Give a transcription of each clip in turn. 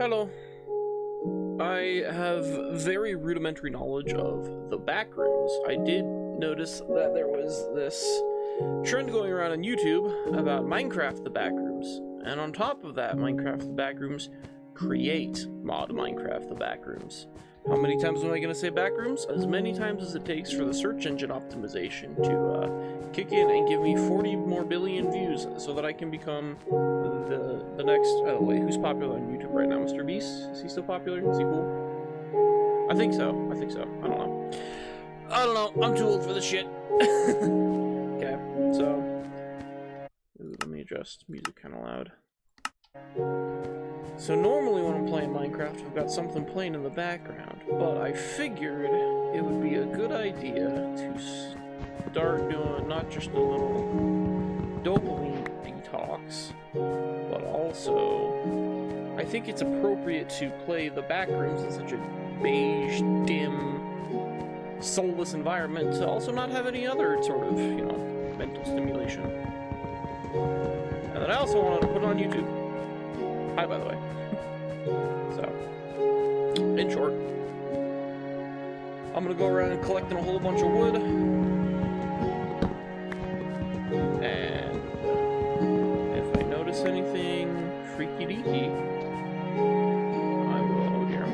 Hello. I have very rudimentary knowledge of the backrooms. I did notice that there was this trend going around on YouTube about Minecraft the backrooms. And on top of that, Minecraft the backrooms, create mod Minecraft the backrooms. How many times am I going to say backrooms? As many times as it takes for the search engine optimization to kick in and give me 40 more billion views so that I can become the next... By the way, who's popular on YouTube right now? Mr. Beast? Is he still popular? Is he cool? I think so. I think so. I don't know. I don't know. I'm too old for this shit. Okay, so... Ooh, let me adjust music kind of loud. So normally when I'm playing Minecraft, I've got something playing in the background, but I figured it would be a good idea to start doing not just a little dopamine detox, but also I think it's appropriate to play the backrooms in such a beige, dim, soulless environment to also not have any other sort of, you know, mental stimulation. And then I also wanted to put it on YouTube. Hi, by the way. So, in short, I'm gonna go around collecting a whole bunch of wood, and if I notice anything freaky deaky, I will. Oh dear, I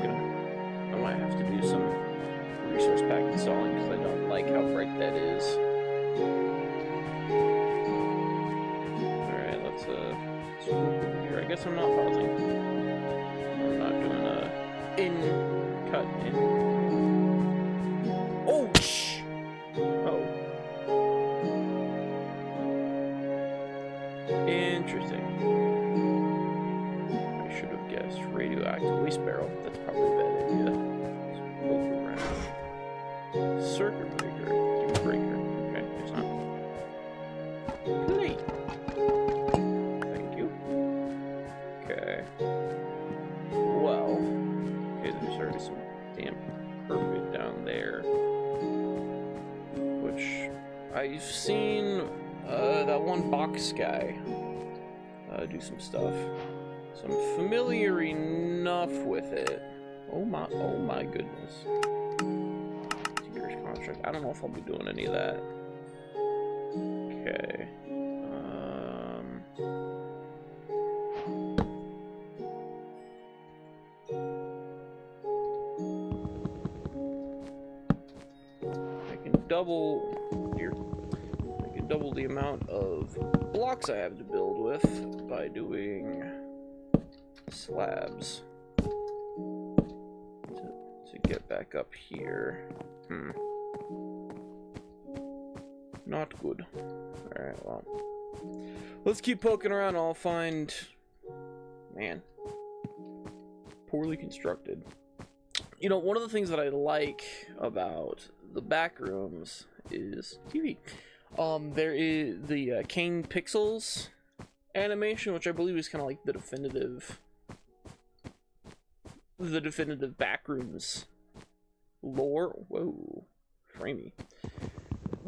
might have to do some resource pack installing because I don't like how bright that is. Alright, let's here. I guess I'm not pausing. I'm not doing a cut in. Oh shh. Oh. Interesting. I should have guessed radioactive waste barrel. That's probably a bad idea. Let's look around. Circuit breaker. Breaker. Okay, it's not. Great. Okay. Well, okay, there's already some damn carpet down there, which I've seen that one box guy do some stuff, so I'm familiar enough with it. Oh my goodness. Tinker's contract. I don't know if I'll be doing any of that. Okay. I can double the amount of blocks I have to build with by doing slabs to get back up here. Not good. Alright, well, let's keep poking around. I'll find, man, poorly constructed. You know, one of the things that I like about the backrooms is TV. There is the Kane Pixels animation, which I believe is kind of like the definitive backrooms lore. Whoa, framey.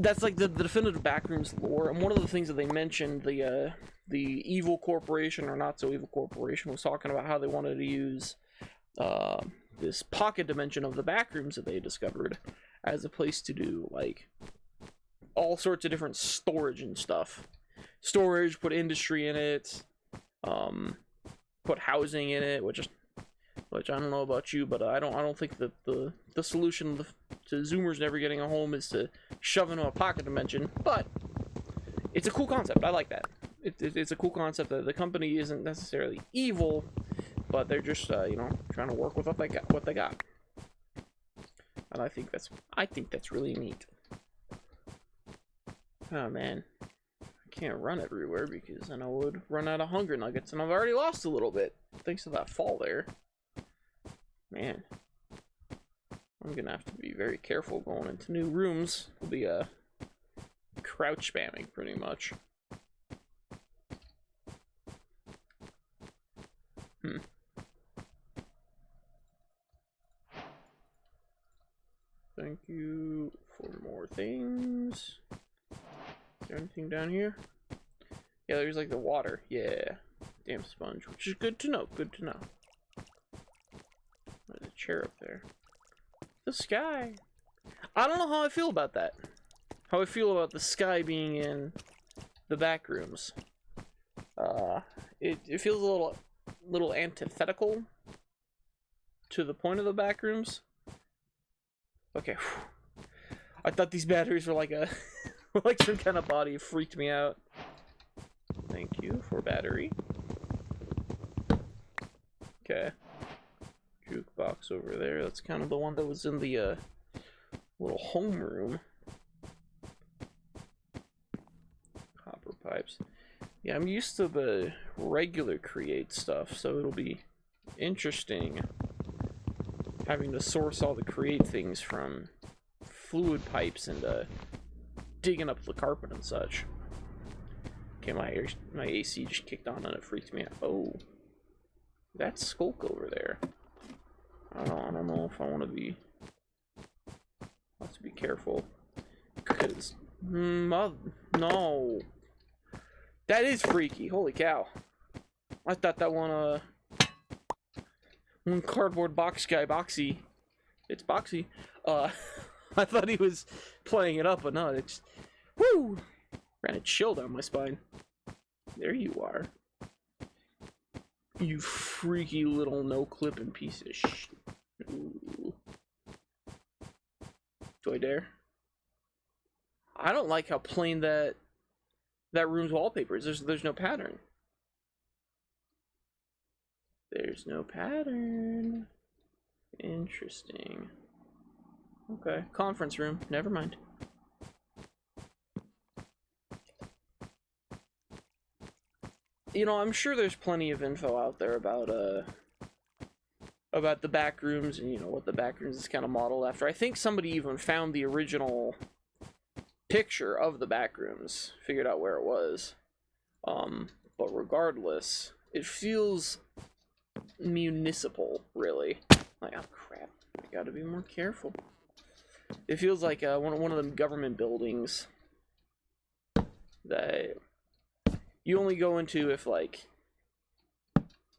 That's like the definitive backrooms lore. And one of the things that they mentioned, the evil corporation or not so evil corporation was talking about how they wanted to use this pocket dimension of the backrooms that they discovered as a place to do like all sorts of different storage and stuff. Storage, put industry in it, put housing in it, which I don't know about you, but I don't think that the solution to Zoomers never getting a home is to shove into a pocket dimension. But it's a cool concept. I like that. It's a cool concept that the company isn't necessarily evil, but they're just you know, trying to work with what they got. And I think that's really neat. Oh man, I can't run everywhere because then I would run out of hunger nuggets, and I've already lost a little bit thanks to that fall there. Man, I'm gonna have to be very careful going into new rooms. We'll be crouch spamming pretty much. Thank you for more things. Is there anything down here? Yeah, there's like the water. Yeah. Damn sponge, which is good to know. Good to know. chair up there. The sky. I don't know how I feel about that. How I feel about the sky being in the back rooms. It feels a little antithetical to the point of the back rooms. Okay. I thought these batteries were like a like some kind of body. It freaked me out. Thank you for battery. Okay. Jukebox over there. That's kind of the one that was in the little homeroom. Copper pipes. Yeah, I'm used to the regular create stuff, so it'll be interesting having to source all the create things from fluid pipes and digging up the carpet and such. Okay, my AC just kicked on and it freaked me out. Oh, that's Skulk over there. I don't know if I want to be. Let's be careful, because no, that is freaky. Holy cow! I thought that one cardboard box guy, Boxy. It's Boxy. I thought he was playing it up, but no, it's woo! Ran a chill down my spine. There you are. You freaky little no-clipping piece of shit. Ooh. Do I dare? I don't like how plain that room's wallpaper is. There's no pattern. There's no pattern. Interesting. Okay, conference room. Never mind. You know, I'm sure there's plenty of info out there about the back rooms and, you know, what the back rooms is kind of modeled after. I think somebody even found the original picture of the back rooms, figured out where it was. But regardless, it feels municipal, really. Like, oh crap, I gotta be more careful. It feels like one of them government buildings that you only go into if, like,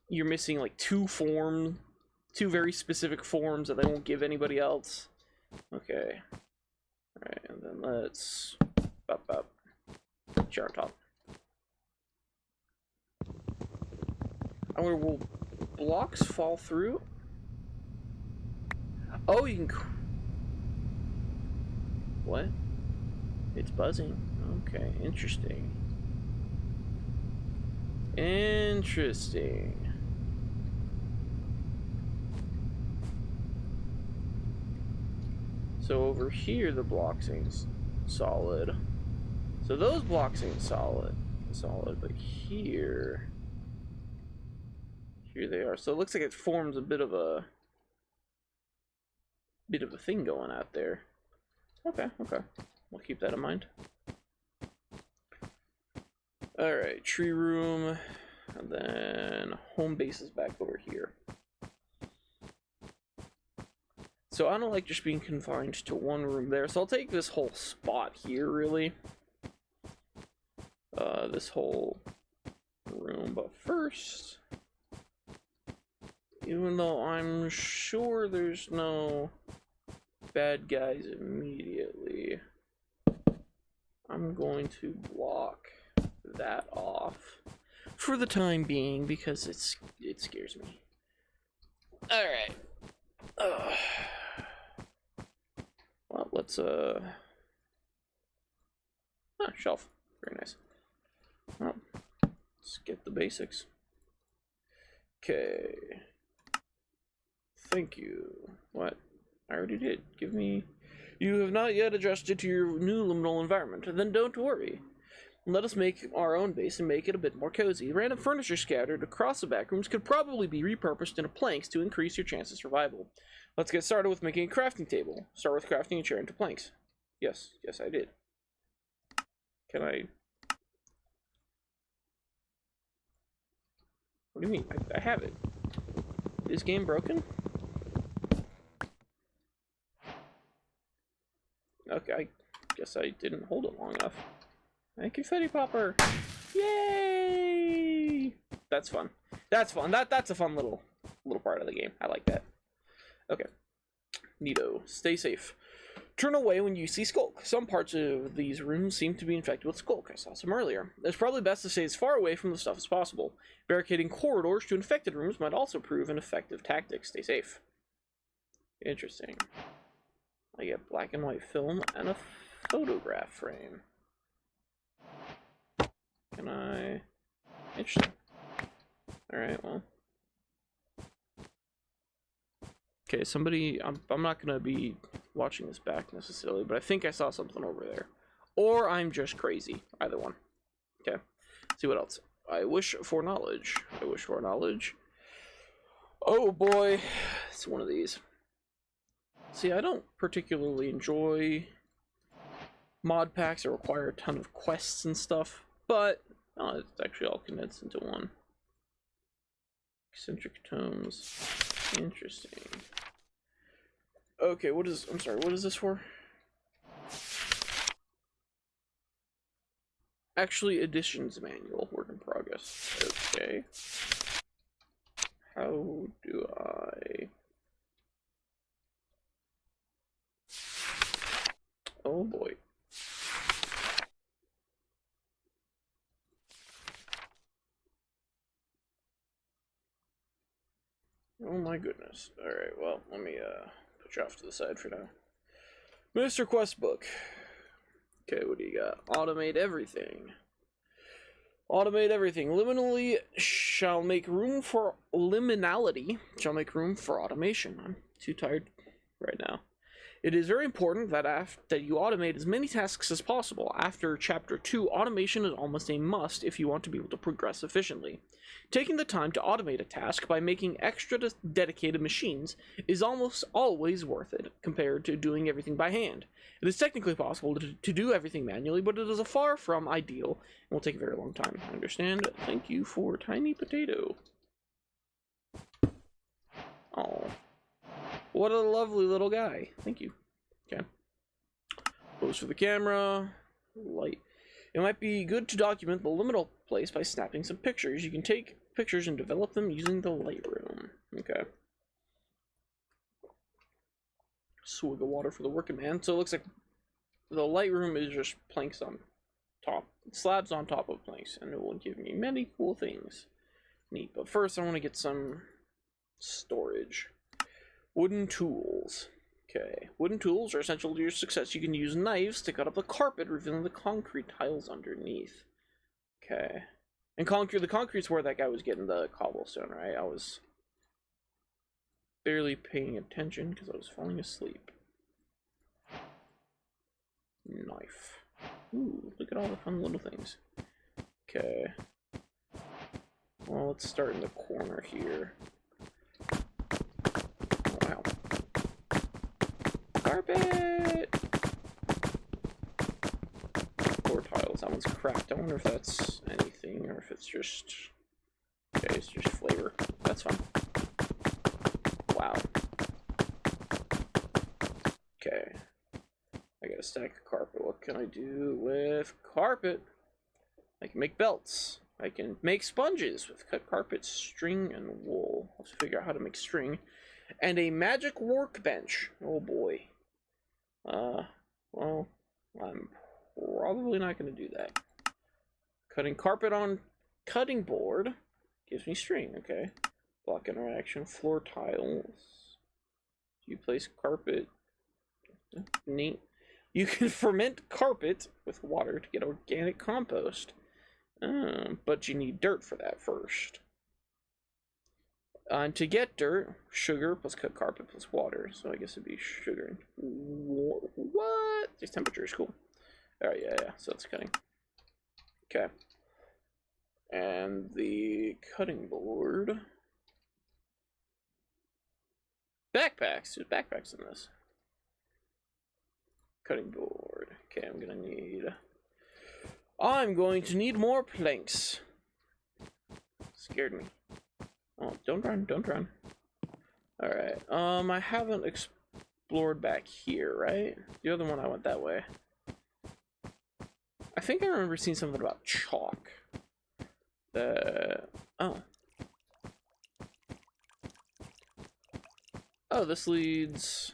you're missing, like, two very specific forms that they won't give anybody else. Okay. Alright, and then let's up. Chair on top. I wonder, will blocks fall through? Oh, you can... What? It's buzzing. Okay, interesting. Interesting. So over here the blocks ain't solid. So those blocks ain't solid, but here they are. So it looks like it forms a bit of a thing going out there. Okay. We'll keep that in mind. Alright, tree room, and then home base is back over here. So I don't like just being confined to one room there, so I'll take this whole spot here, really. This whole room, but first, even though I'm sure there's no bad guys immediately, I'm going to block that off for the time being because it scares me. All right. Well, let's shelf. Very nice. Well, let's get the basics. Okay. Thank you. What? I already did. Give me. You have not yet adjusted to your new liminal environment. Then don't worry. Let us make our own base and make it a bit more cozy. Random furniture scattered across the back rooms could probably be repurposed into planks to increase your chance of survival. Let's get started with making a crafting table. Start with crafting a chair into planks. Yes, I did. Can I... What do you mean? I have it. Is game broken? Okay, I guess I didn't hold it long enough. Thank you, Confetti Popper! Yay! That's fun. That's fun. That's a fun little part of the game. I like that. Okay. Neato. Stay safe. Turn away when you see skulk. Some parts of these rooms seem to be infected with skulk. I saw some earlier. It's probably best to stay as far away from the stuff as possible. Barricading corridors to infected rooms might also prove an effective tactic. Stay safe. Interesting. I get black and white film and a photograph frame. Can I... Interesting. Alright, well. Okay, somebody... I'm not going to be watching this back necessarily, but I think I saw something over there. Or I'm just crazy. Either one. Okay. Let's see what else. I wish for knowledge. I wish for knowledge. Oh boy. It's one of these. See, I don't particularly enjoy mod packs that require a ton of quests and stuff, but it's actually all condensed into one. Eccentric tomes. Interesting. Okay, what is... I'm sorry, what is this for? Actually, additions manual. Work in progress. Okay. How do I... Oh boy. Oh my goodness. Alright, well, let me put you off to the side for now. Mr. Questbook. Okay, what do you got? Automate everything. Automate everything. Liminality shall make room for automation. I'm too tired right now. It is very important that you automate as many tasks as possible. After Chapter 2, automation is almost a must if you want to be able to progress efficiently. Taking the time to automate a task by making extra dedicated machines is almost always worth it compared to doing everything by hand. It is technically possible to do everything manually, but it is a far from ideal and will take a very long time. I understand. Thank you for Tiny Potato. Oh. What a lovely little guy. Thank you. Okay. Pose for the camera. Light. It might be good to document the liminal place by snapping some pictures. You can take pictures and develop them using the Lightroom. Okay. Swig of water for the working man. So it looks like the Lightroom is just planks on top. Slabs on top of planks. And it will give me many cool things. Neat. But first I want to get some storage. Wooden tools. Okay. Wooden tools are essential to your success. You can use knives to cut up the carpet, revealing the concrete tiles underneath. Okay. And the concrete's where that guy was getting the cobblestone, right? I was barely paying attention because I was falling asleep. Knife. Ooh, look at all the fun little things. Okay. Well, let's start in the corner here. Wow. Carpet! Floor tiles. That one's cracked. I wonder if that's anything or if it's just... Okay, it's just flavor. That's fine. Wow. Okay. I got a stack of carpet. What can I do with carpet? I can make belts. I can make sponges with cut carpet, string, and wool. Let's figure out how to make string. And a magic workbench. Oh boy. Well, I'm probably not going to do that. Cutting carpet on cutting board gives me string. Okay. Block interaction, floor tiles. You place carpet. Neat. You can ferment carpet with water to get organic compost. But you need dirt for that first. And to get dirt, sugar plus cut carpet plus water. So I guess it'd be sugar and what? This temperature is cool. Alright, yeah. So it's cutting. Okay. And the cutting board. Backpacks. There's backpacks in this. Cutting board. Okay, I'm going to need more planks. Scared me. Oh, don't run. Alright, I haven't explored back here, right? The other one I went that way. I think I remember seeing something about chalk. Oh. Oh, this leads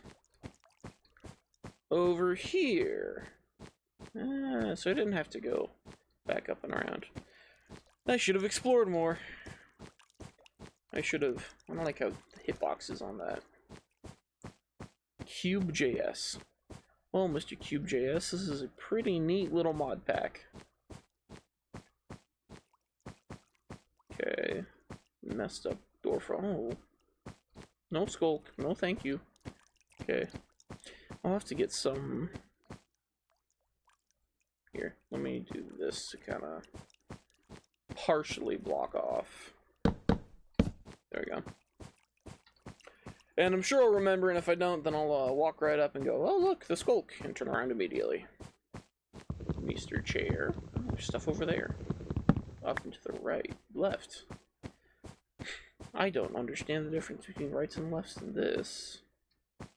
over here. So I didn't have to go back up and around. I should have explored more. I should have. I don't like how the hitbox is on that. Cube.js. Well, Mr. Cube.js, this is a pretty neat little mod pack. Okay. Messed up door for. Oh. No skulk. No thank you. Okay. I'll have to get some. Here, let me do this to kind of partially block off. There we go. And I'm sure I'll remember, and if I don't, then I'll walk right up and go, oh look, the skulk, and turn around immediately. Mr. Chair. Oh, there's stuff over there. Up and to the right. Left. I don't understand the difference between rights and lefts in this.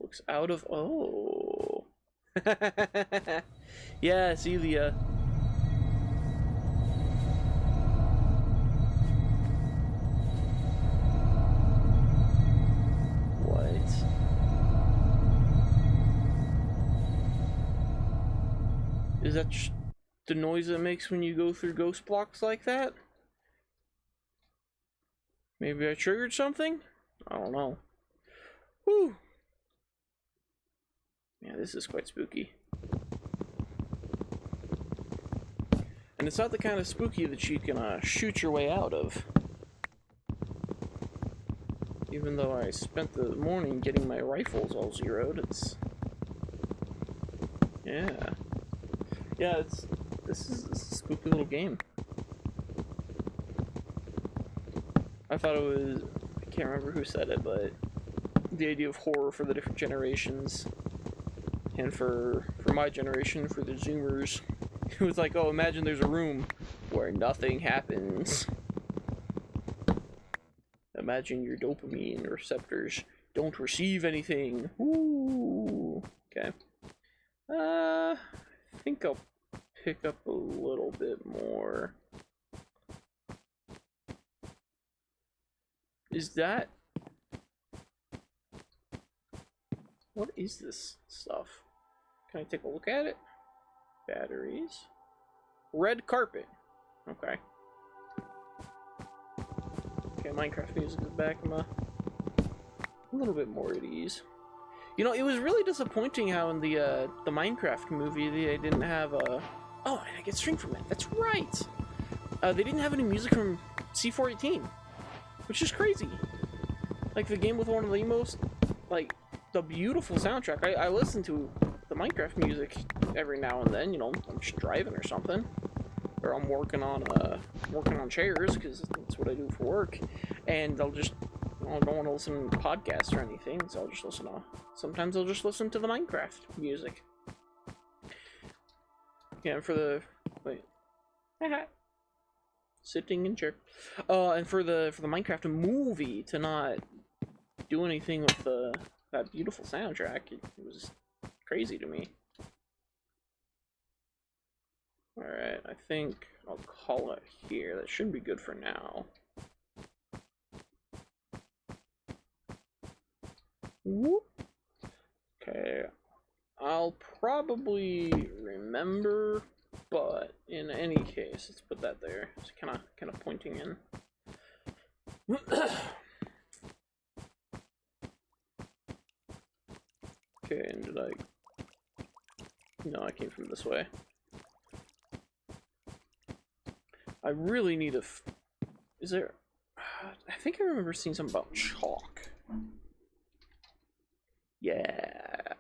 Looks out of... Oh. Yeah, see the, What? Is that the noise it makes when you go through ghost blocks like that? Maybe I triggered something? I don't know. Whew. Yeah, this is quite spooky. And it's not the kind of spooky that you can shoot your way out of. Even though I spent the morning getting my rifles all zeroed, it's... Yeah. Yeah, this is a spooky little game. I thought it was... I can't remember who said it, but... the idea of horror for the different generations. And for my generation, for the Zoomers, it was like, oh, imagine there's a room where nothing happens. Imagine your dopamine receptors don't receive anything. Ooh. Okay. I think I'll pick up a little bit more. Is that... What is this stuff? Can I take a look at it? Batteries. Red carpet. Okay. Okay, Minecraft music is back. I'm a little bit more at ease. You know, it was really disappointing how in the Minecraft movie they didn't have a... Oh, and I get string from it. That's right! They didn't have any music from C418. Which is crazy. Like, the game with one of the most, like, the beautiful soundtrack. I listen to the Minecraft music every now and then, you know, I'm just driving or something. Or I'm working on chairs, because that's what I do for work. And I'll just, I don't want to listen to podcasts or anything, so I'll just listen to, sometimes I'll just listen to the Minecraft music. Yeah, and for the, wait. Sitting in chair. And for the Minecraft movie to not do anything with that beautiful soundtrack, it was crazy to me. Alright, I think I'll call it here. That should be good for now. Whoop. Okay, I'll probably remember, but in any case, let's put that there. It's kind of pointing in. Okay, and did I... No, I came from this way. I really need a... Is there... I think I remember seeing something about chalk. Yeah.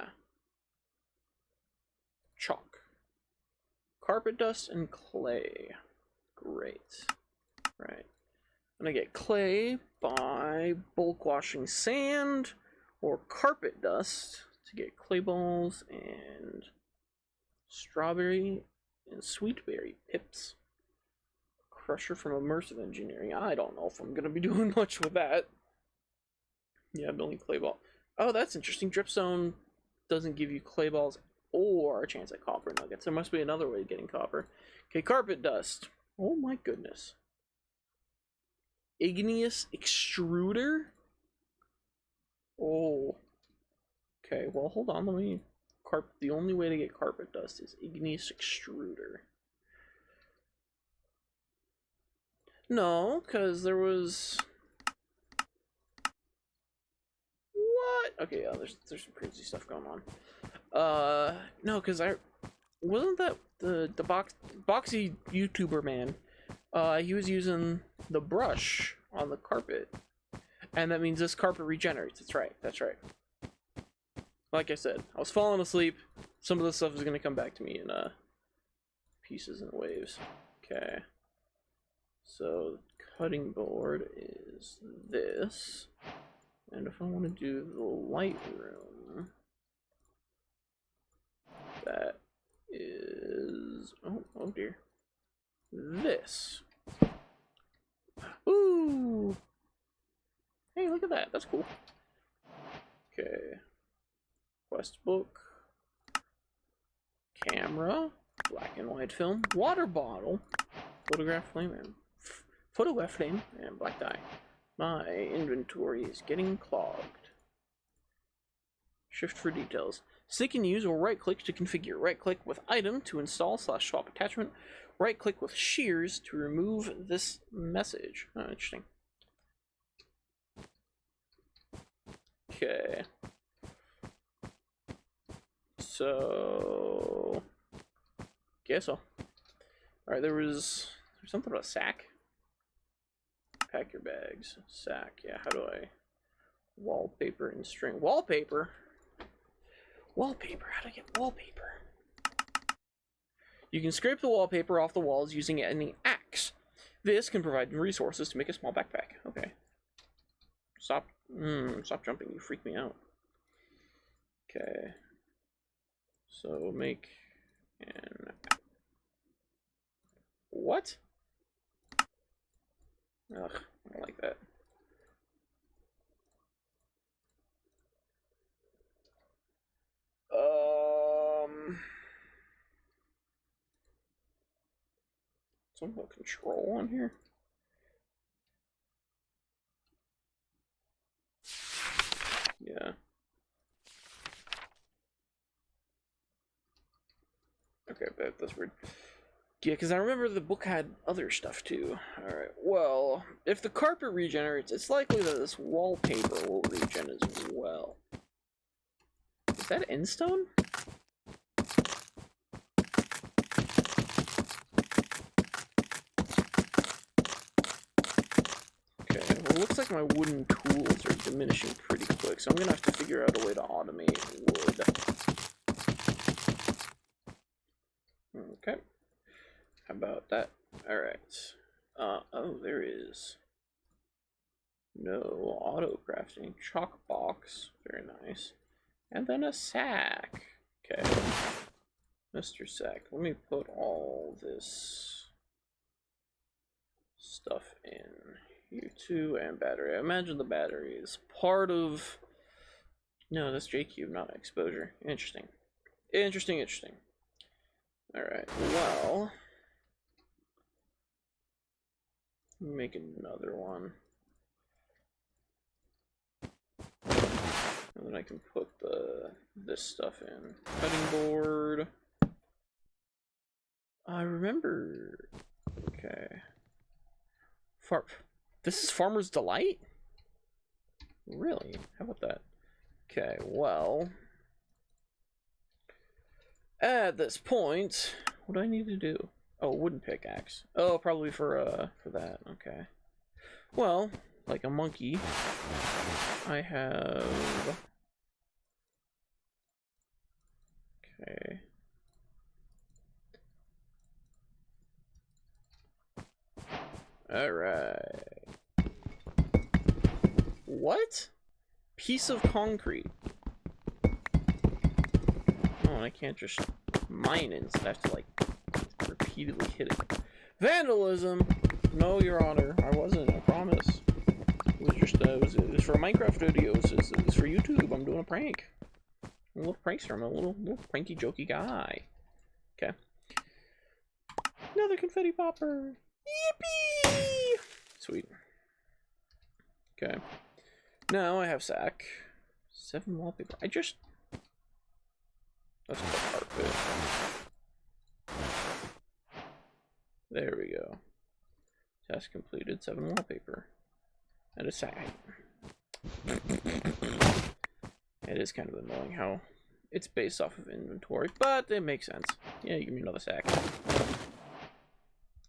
Chalk. Carpet dust and clay. Great. Right. I'm gonna get clay by bulk washing sand or carpet dust to get clay balls and strawberry and sweetberry pips. Crusher from immersive engineering. I don't know if I'm gonna be doing much with that. Yeah, building clay ball. Oh, that's interesting. Dripstone doesn't give you clay balls or a chance at copper nuggets. There must be another way of getting copper. Okay, carpet dust. Oh my goodness. Igneous extruder? Oh, Okay, well, hold on. Let me... The only way to get carpet dust is igneous extruder. No, because there was... What? Okay, yeah, there's some crazy stuff going on. No, because wasn't that the boxy YouTuber man? He was using the brush on the carpet, and that means this carpet regenerates. That's right. That's right. Like I said, I was falling asleep. Some of this stuff is gonna come back to me in pieces and waves. Okay. So cutting board is this, and if I want to do the light room, that is oh dear, this. Ooh! Hey, look at that. That's cool. Okay. Quest book. Camera. Black and white film. Water bottle. Photograph flame and black dye. My inventory is getting clogged. Shift for details. Stick and use or right click to configure. Right click with item to install / swap attachment. Right click with shears to remove this message. Oh, interesting. Okay. So guess so. Alright, there's something about a sack. Pack your bags. Sack. Yeah, how do I... Wallpaper and string. Wallpaper? Wallpaper. How do I get wallpaper? You can scrape the wallpaper off the walls using any axe. This can provide resources to make a small backpack. Okay. Stop jumping. You freak me out. Okay. So make an... What? Ugh, I don't like that. Some more control on here. Yeah. Okay, that's weird. Yeah, because I remember the book had other stuff too. Alright, well, if the carpet regenerates, it's likely that this wallpaper will regen as well. Is that endstone? Okay, well, it looks like my wooden tools are diminishing pretty quick, so I'm gonna have to figure out a way to automate wood. Okay. How about that? Alright. Oh, there is no auto crafting. Chalk box. Very nice. And then a sack. Okay. Mr. Sack. Let me put all this stuff in here too, and battery. I imagine the battery is part of... No, that's J-Cube, not exposure. Interesting. Interesting. Alright, well... Make another one. And then I can put this stuff in. Cutting board. I remember... Okay. This is Farmer's Delight? Really? How about that? Okay, well... At this point, what do I need to do? Oh, wooden pickaxe. Oh, probably for that. Okay. Well, like a monkey, I have... Okay. Alright. What? Piece of concrete. Oh, and I can't just mine it, instead I have to, like, repeatedly hit it. Vandalism! No, Your Honor, I wasn't, I promise. It was just, it was for a Minecraft video, it was for YouTube, I'm doing a prank. I'm a little prankster, I'm a little pranky jokey guy. Okay. Another confetti popper! Yippee! Sweet. Okay. Now I have sack. 7 wallpaper. That's called carpet. There we go. Task completed. 7 wallpaper. And a sack. It is kind of annoying how it's based off of inventory, but it makes sense. Yeah, you give me another sack.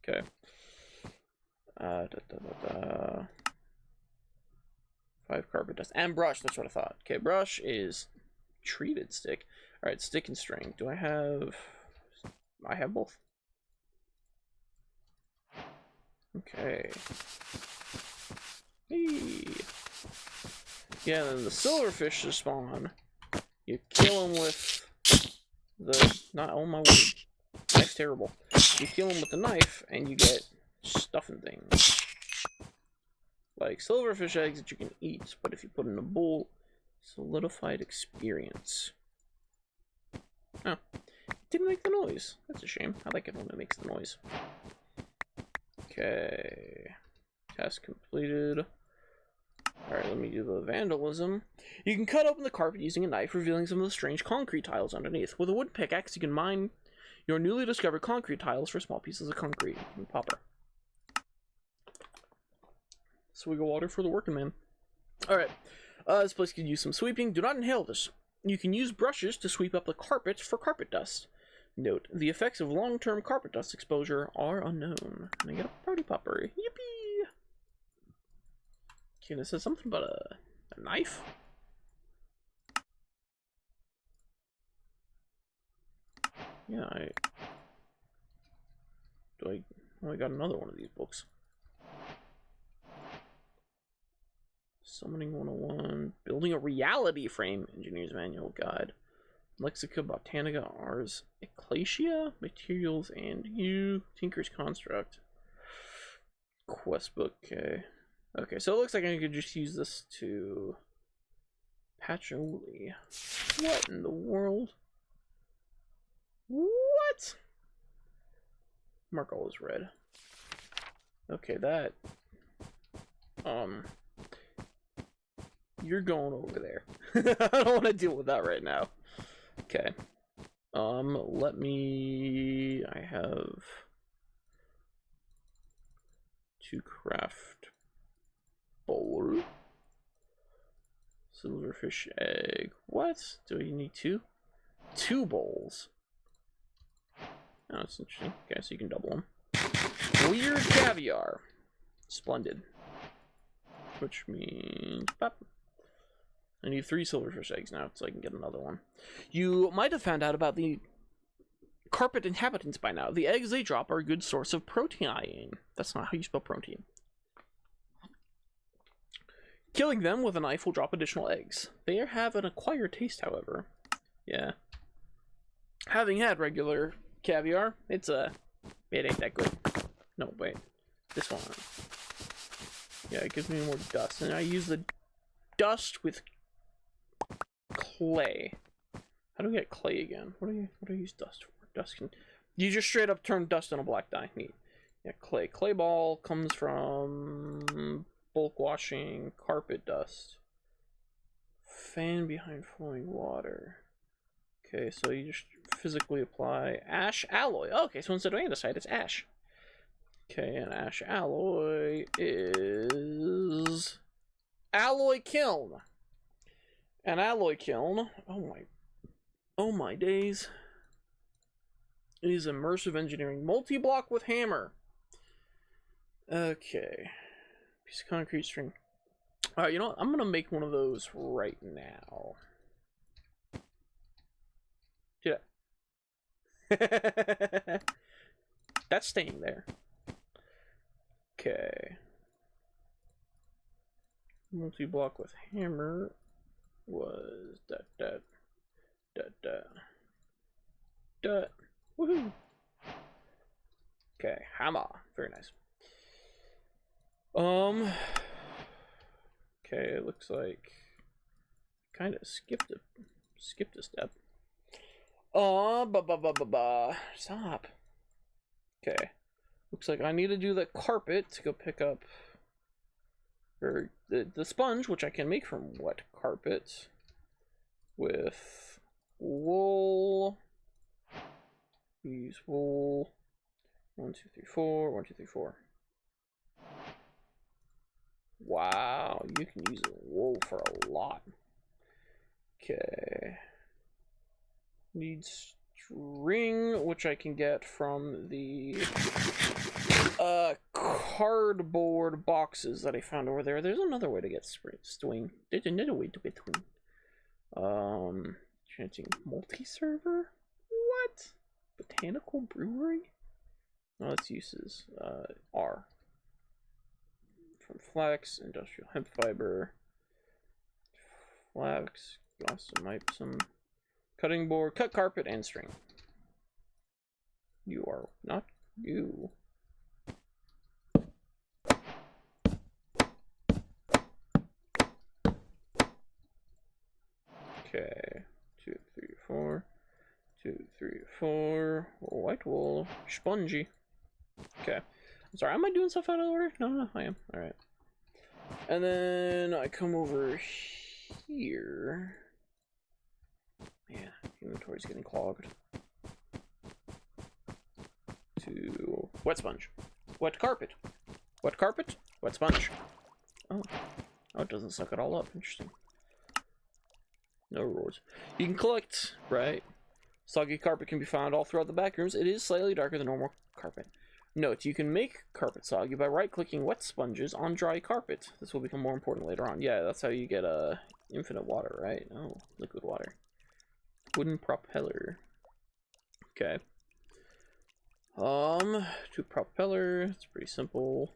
Okay. 5 carpet dust. And brush, that's what I thought. Okay, brush is treated stick. Alright, stick and string. Do I have... I have both. Okay. Hey. Yeah, then the silverfish just spawn. You kill them with the... Not... Oh my word. That's terrible. You kill them with the knife, and you get stuff and things. Like silverfish eggs that you can eat, but if you put in a bowl, solidified experience. Oh. It didn't make the noise. That's a shame. I like it when it makes the noise. Okay. Task completed. Alright, let me do the vandalism. You can cut open the carpet using a knife, revealing some of the strange concrete tiles underneath. With a wood pickaxe, you can mine your newly discovered concrete tiles for small pieces of concrete. Popper. So we go water for the working man. Alright. This place could use some sweeping. Do not inhale this. You can use brushes to sweep up the carpet for carpet dust. Note, the effects of long-term carpet dust exposure are unknown. And I get a party popper. Yippee! Okay, this says something about a knife? Yeah, Oh, I got another one of these books. Summoning 101. Building a reality frame. Engineer's Manual Guide. Lexica Botanica Ars Ecclesia. Materials and You. Tinker's Construct. Quest book. Okay. Okay, so it looks like I could just use this to... Patchouli. What in the world? What? Mark all is red. Okay, that... You're going over there. I don't want to deal with that right now. Okay. Let me... I have... to craft... bowl. Silverfish egg. What? Do we need 2? 2 bowls. Oh, that's interesting. Okay, so you can double them. Weird caviar. Splendid. Which means... Pop. I need 3 silverfish eggs now, so I can get another one. You might have found out about the carpet inhabitants by now. The eggs they drop are a good source of protein. That's not how you spell protein. Killing them with a knife will drop additional eggs. They have an acquired taste, however. Yeah. Having had regular caviar, it ain't that good. No, wait. This one. Yeah, it gives me more dust. And I use the dust with clay. How do we get clay again? What do I use dust for? Dust can... You just straight up turn dust into black dye. Neat. Yeah, clay. Clay ball comes from bulk washing, carpet dust. Fan behind flowing water. Okay, so you just physically apply ash alloy. Oh, okay, so instead of andesite, it's ash. Okay, and ash alloy is alloy kiln. An alloy kiln. Oh my days. It is immersive engineering. Multi-block with hammer. Okay. Piece of concrete string. Alright, you know what? I'm gonna make one of those right now. Yeah. That's staying there. Okay. Multi-block with hammer was that. Woohoo! Okay, hammer. Very nice. Okay, it looks like kind of skipped a step. Stop. Okay. Looks like I need to do the carpet to go pick up or the sponge, which I can make from wet carpet with wool. Use wool. 1, 2, 3, 4. 1, 2, 3, 4. Wow, you can use wool for a lot. Okay. Need string, which I can get from the cardboard boxes that I found over there. There's another way to get string. There's another way to get string. Chanting multi-server? What? Botanical brewery? No, its uses. R. From flax, industrial hemp fiber. Flax, some cutting board, cut carpet, and string. You are not you. Okay, 2, 3, 4. 2, 3, 4. White wool, spongy. Okay. I'm sorry, am I doing stuff out of order? No, I am. Alright. And then I come over here. Yeah, inventory's getting clogged. To wet sponge. Wet carpet. Wet carpet, wet sponge. Oh, it doesn't suck it all up. Interesting. No rewards. You can collect, right? Soggy carpet can be found all throughout the back rooms. It is slightly darker than normal carpet. Note, you can make carpet soggy by right-clicking wet sponges on dry carpet. This will become more important later on. Yeah, that's how you get infinite water, right? Oh, liquid water. Wooden propeller. Okay. To propeller, it's pretty simple.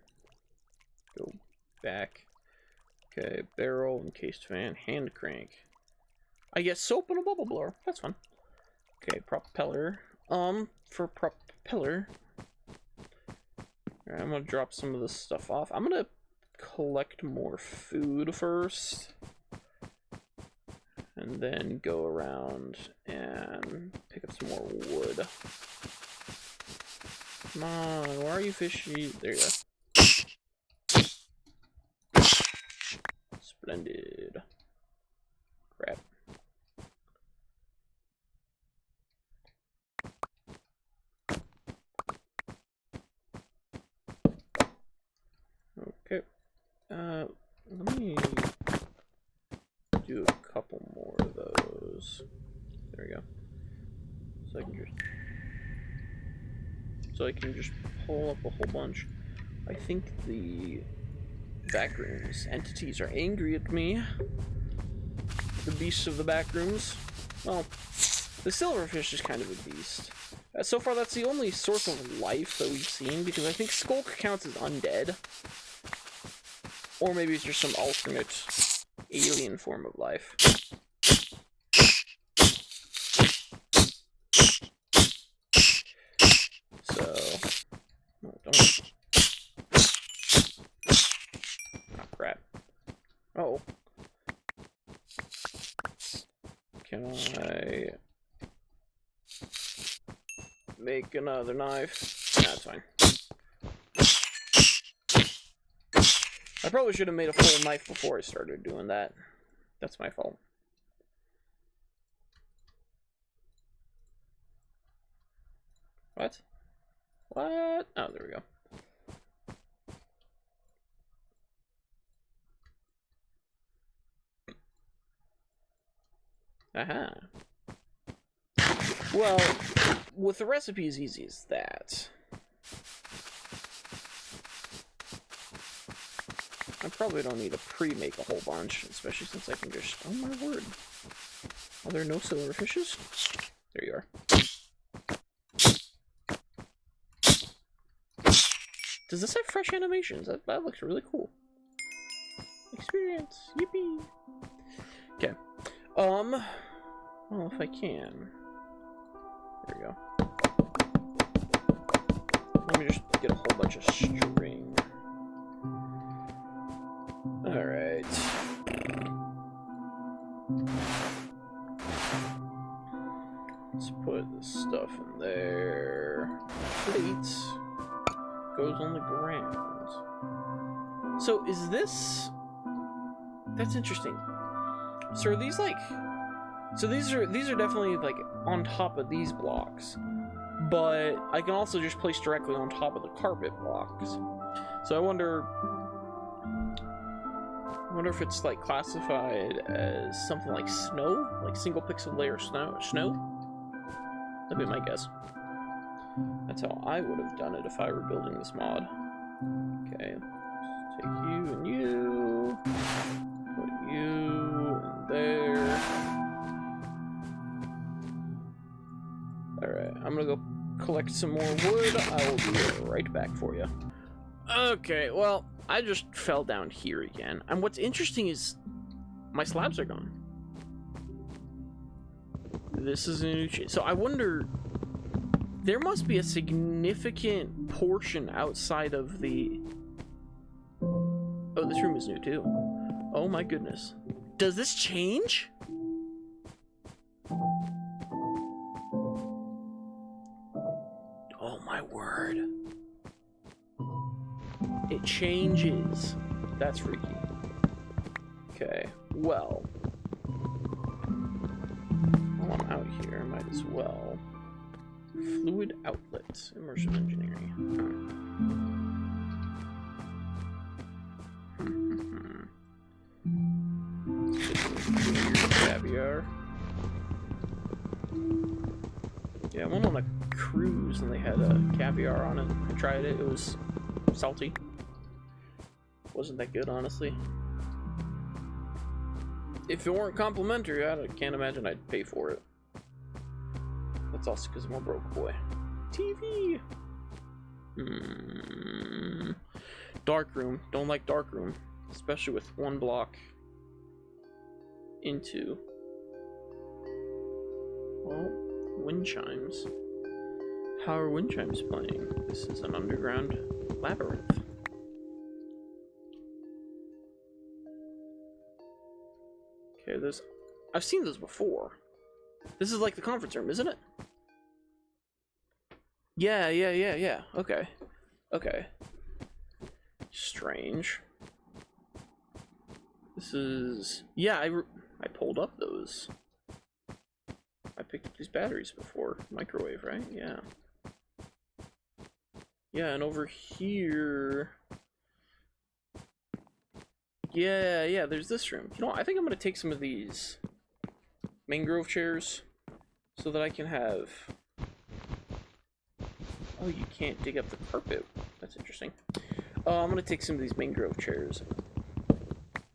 Go back. Okay, barrel, encased fan, hand crank. I guess soap and a bubble blower. That's fun. Okay, propeller. For propeller, I'm gonna drop some of this stuff off. I'm gonna collect more food first, and then go around and pick up some more wood. Come on, why are you fishy? There you go. Splendid. Crap. Okay. Let me do a couple more of those. There we go. So I can just pull up a whole bunch. I think the backrooms entities are angry at me. The beasts of the backrooms. Well, the silverfish is kind of a beast. So far, that's the only source of life that we've seen, because I think Skulk counts as undead. Or maybe it's just some alternate alien form of life. So, no, don't. Oh, crap. Uh-oh. Can I make another knife? Nah, it's fine. I probably should have made a full knife before I started doing that. That's my fault. What? What? Oh, there we go. Aha. Well, with the recipe as easy as that, I probably don't need to pre-make a whole bunch, especially since I can just... Oh my word. Are there no silverfishes? There you are. Does this have fresh animations? That looks really cool. Experience. Yippee. Okay. Well, if I can. There we go. Let me just get a whole bunch of string. Alright. Let's put this stuff in there. Plate goes on the ground. So is this... That's interesting. So are these like So these are definitely like on top of these blocks, but I can also just place directly on top of the carpet blocks. So I wonder if it's like classified as something like snow, like single pixel layer snow. That'd be my guess. That's how I would have done it if I were building this mod. Okay, let's take you and you, put you in there. Alright, I'm gonna go collect some more wood. I will be right back for you. Okay, well, I just fell down here again. And what's interesting is my slabs are gone. This is a new change. So I wonder, there must be a significant portion outside of the... Oh, this room is new too. Oh my goodness. Does this change? Oh my word. It changes. That's freaky. Okay, well. While I'm out here, I might as well. Fluid outlets. Immersive engineering. Caviar. Yeah, I went on a cruise and they had a caviar on it. I tried it. It was salty. Wasn't that good, honestly. If it weren't complimentary, I can't imagine I'd pay for it. That's also because I'm a broke boy. TV! Dark room. Don't like dark room. Especially with one block into... Well, wind chimes. How are wind chimes playing? This is an underground labyrinth. Okay, I've seen those before. This is like the conference room, isn't it? Yeah. Okay. Okay. Strange. This is... Yeah, I pulled up those. I picked up these batteries before. Microwave, right? Yeah. Yeah, and over here... Yeah, there's this room. You know what? I think I'm gonna take some of these mangrove chairs so that I can have... Oh, you can't dig up the carpet. That's interesting. I'm gonna take some of these mangrove chairs.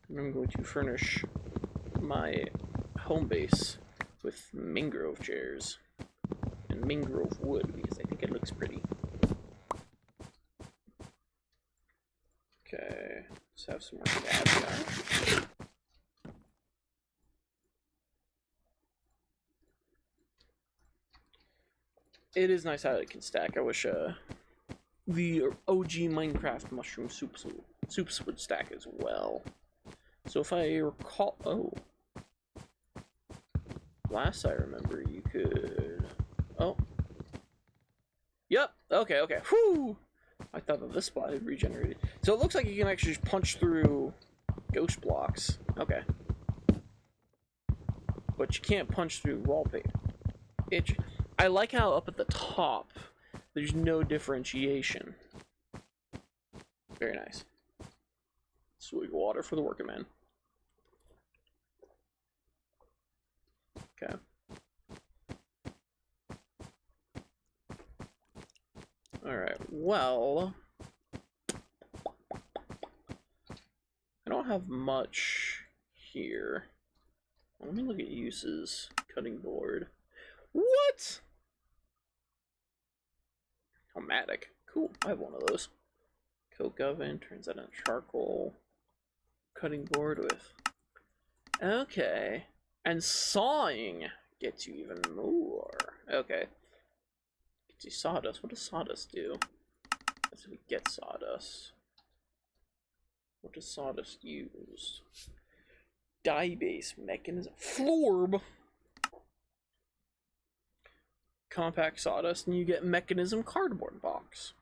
I'm going to furnish my home base with mangrove chairs and mangrove wood because I think it looks pretty. Okay, let's have some more caviar. It is nice how it can stack. I wish the OG Minecraft mushroom soups would stack as well. So if I recall... Oh. Last I remember, you could... Oh. Yep. Okay. Whew! I thought that this spot had regenerated. So it looks like you can actually just punch through ghost blocks. Okay. But you can't punch through wallpaper. I like how up at the top, there's no differentiation. Very nice. Sweet water for the working man. Okay. Alright, well... I don't have much here. Let me look at uses. Cutting board. What? Chromatic. Cool, I have one of those. Coke oven, turns that into charcoal. Cutting board with... Okay. And sawing gets you even more. Okay. Gets you sawdust. What does sawdust do? Let's see if we get sawdust. What does sawdust use? Dye-based mechanism. Florb! Compact sawdust, and you get mechanism cardboard box.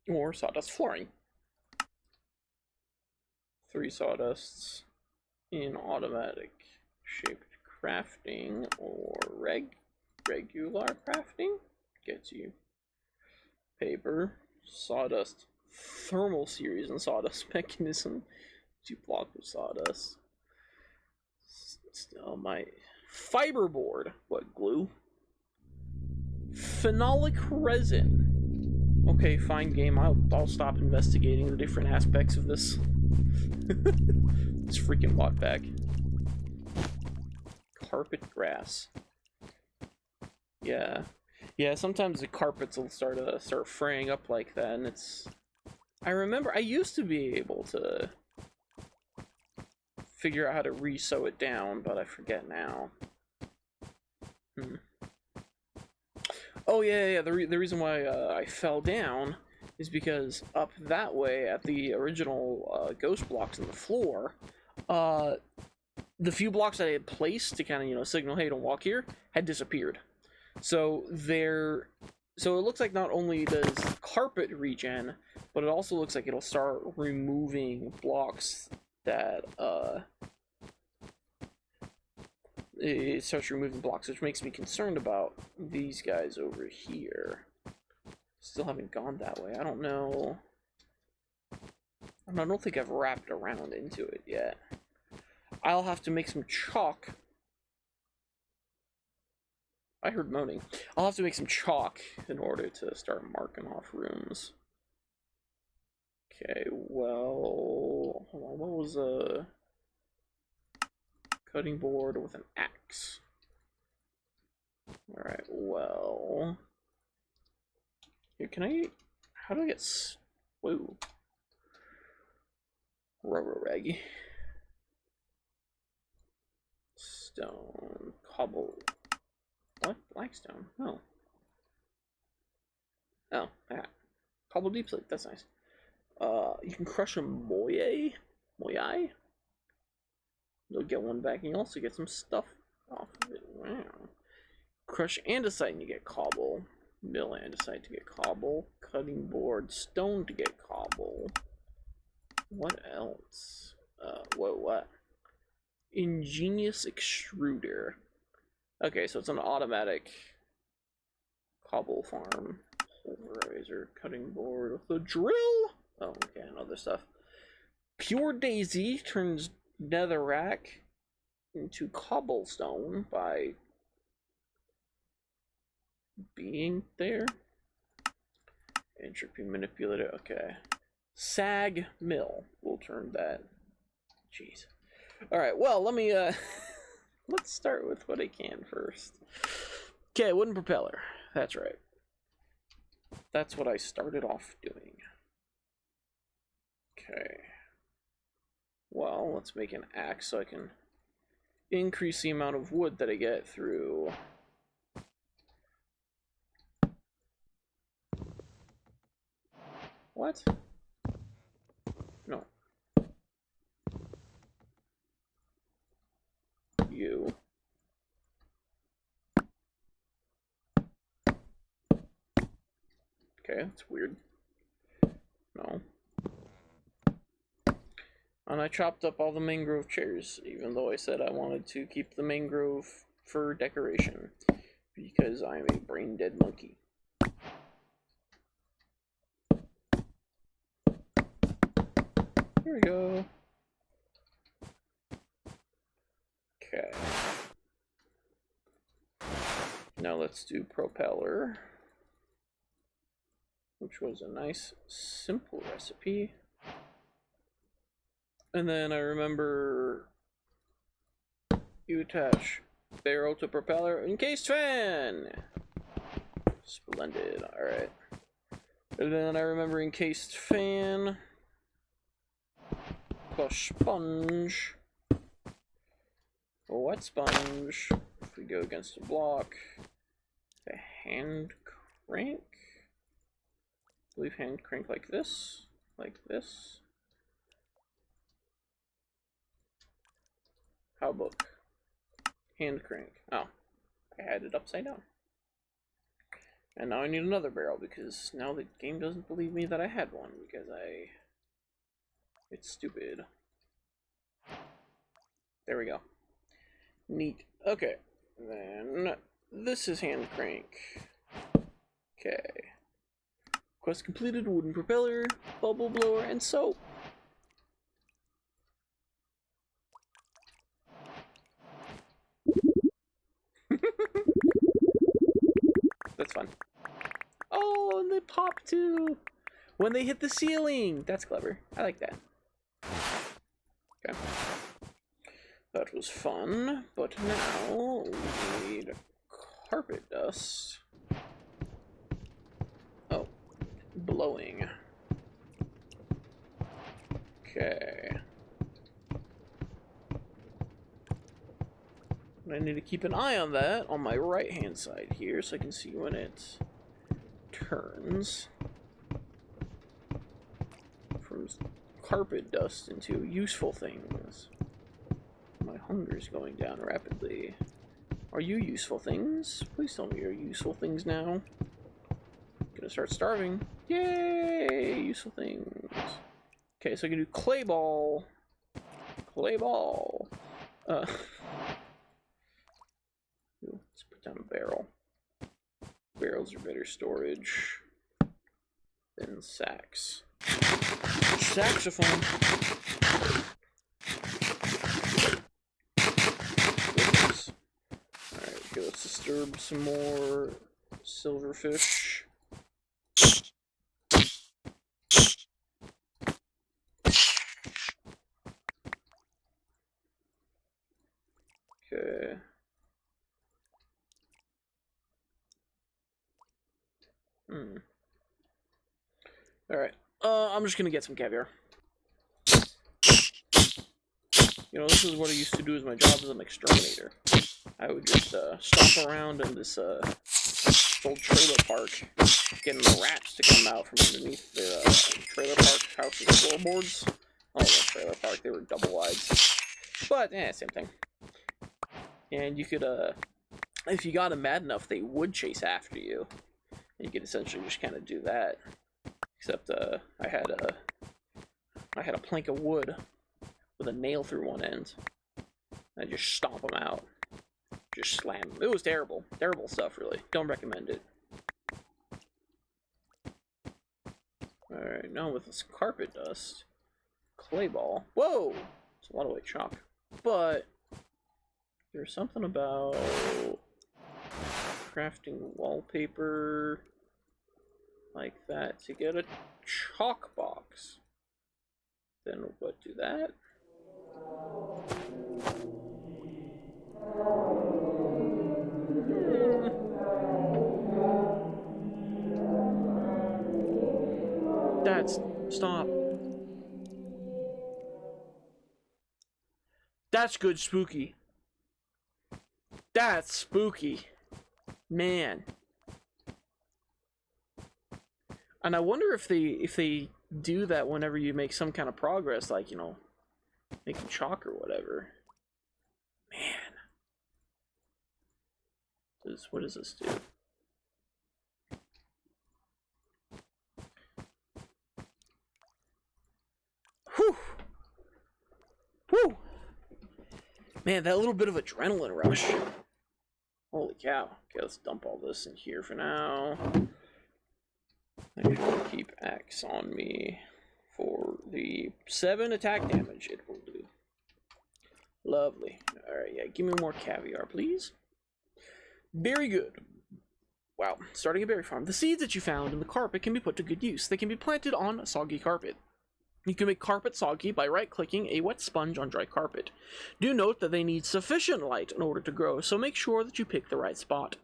Or sawdust flooring. 3 sawdusts in automatic shaped crafting or regular crafting gets you paper, sawdust, thermal series, and sawdust mechanism. 2 blocks of sawdust. Still my fiberboard. What, glue? Phenolic resin. Okay, fine game. I'll stop investigating the different aspects of this. This freaking modpack. Carpet grass. Yeah. Yeah, sometimes the carpets will start fraying up like that, and it's... I remember I used to be able to figure out how to re-sew it down, but I forget now. Oh yeah. The reason why I fell down is because up that way at the original ghost blocks in the floor, the few blocks I had placed to kind of signal, hey, don't walk here, had disappeared. So it looks like not only does carpet regen, but it also looks like it'll start removing blocks that it starts removing blocks, which makes me concerned about these guys over here. Still haven't gone that way. I don't know. I don't think I've wrapped around into it yet. I'll have to make some chalk. I heard moaning. I'll have to make some chalk in order to start marking off rooms. Okay, well, hold on, what was a cutting board with an axe? Alright, well, here, how do I get, whoa, rubber rag, stone, cobble, what, blackstone, oh, that, cobble deep slate, that's nice. You can crush a moyai. You'll get one back, and you also get some stuff off of it. Wow. Crush andesite and you get cobble. Mill andesite to get cobble. Cutting board, stone to get cobble. What else? Whoa, what? Ingenious extruder. Okay, so it's an automatic cobble farm. Pulverizer, cutting board with a drill. Oh, okay, and other stuff. Pure Daisy turns netherrack into cobblestone by being there. Entropy manipulator, okay. Sag mill will turn that. Jeez. Alright, well, let me, let's start with what I can first. Okay, wooden propeller. That's right. That's what I started off doing. Okay. Well, let's make an axe so I can increase the amount of wood that I get through. What? No. You. Okay, that's weird. No. And I chopped up all the mangrove chairs, even though I said I wanted to keep the mangrove for decoration, because I'm a brain-dead monkey. Here we go. Okay. Now let's do propeller, which was a nice, simple recipe. And then I remember you attach barrel to propeller, encased fan. Splendid. All right. And then I remember encased fan plus sponge. A wet sponge. If we go against a block, a hand crank. I believe hand crank like this, like this. How about hand crank? Oh, I had it upside down. And now I need another barrel because now the game doesn't believe me that I had one because it's stupid. There we go. Neat. Okay. Then this is hand crank. Okay. Quest completed, wooden propeller, bubble blower, and soap. That's fun. Oh, and they pop too when they hit the ceiling. That's clever. I like that. Okay. That was fun, but now we need carpet dust. Oh, blowing. Okay. I need to keep an eye on that on my right hand side here so I can see when it turns from carpet dust into useful things. My hunger is going down rapidly. Are you useful things? Please tell me you're useful things now. I'm gonna start starving. Yay! Useful things. Okay, so I can do clay ball. Clay ball. Let's put down a barrel. Barrels are better storage than sacks. Saxophone. Alright, okay, let's disturb some more silverfish. Okay. Alright. I'm just gonna get some caviar. You know, this is what I used to do as my job as an exterminator. I would just stomp around in this old trailer park, getting the rats to come out from underneath their trailer park houses floorboards. Oh, the trailer park, they were double wides. But, same thing. And you could, if you got them mad enough, they would chase after you. And you could essentially just kind of do that. Except, I had a plank of wood with a nail through one end. I just stomp them out. Just slam them. It was terrible. Terrible stuff, really. Don't recommend it. Alright, now with this carpet dust, clay ball. Whoa! It's a lot of white chalk. But there's something about crafting wallpaper like that to get a chalk box. Then what, do that? Stop. That's good spooky. That's spooky. Man. And I wonder if they do that whenever you make some kind of progress, like, you know, making chalk or whatever. Man. What does this do? Whew. Whew. Man, that little bit of adrenaline rush. Holy cow. Okay, let's dump all this in here for now. I'm gonna keep axe on me for the 7 attack damage it will do. Lovely. Alright, yeah, give me more caviar, please. Very good. Wow, starting a berry farm. The seeds that you found in the carpet can be put to good use. They can be planted on soggy carpet. You can make carpet soggy by right-clicking a wet sponge on dry carpet. Do note that they need sufficient light in order to grow, so make sure that you pick the right spot.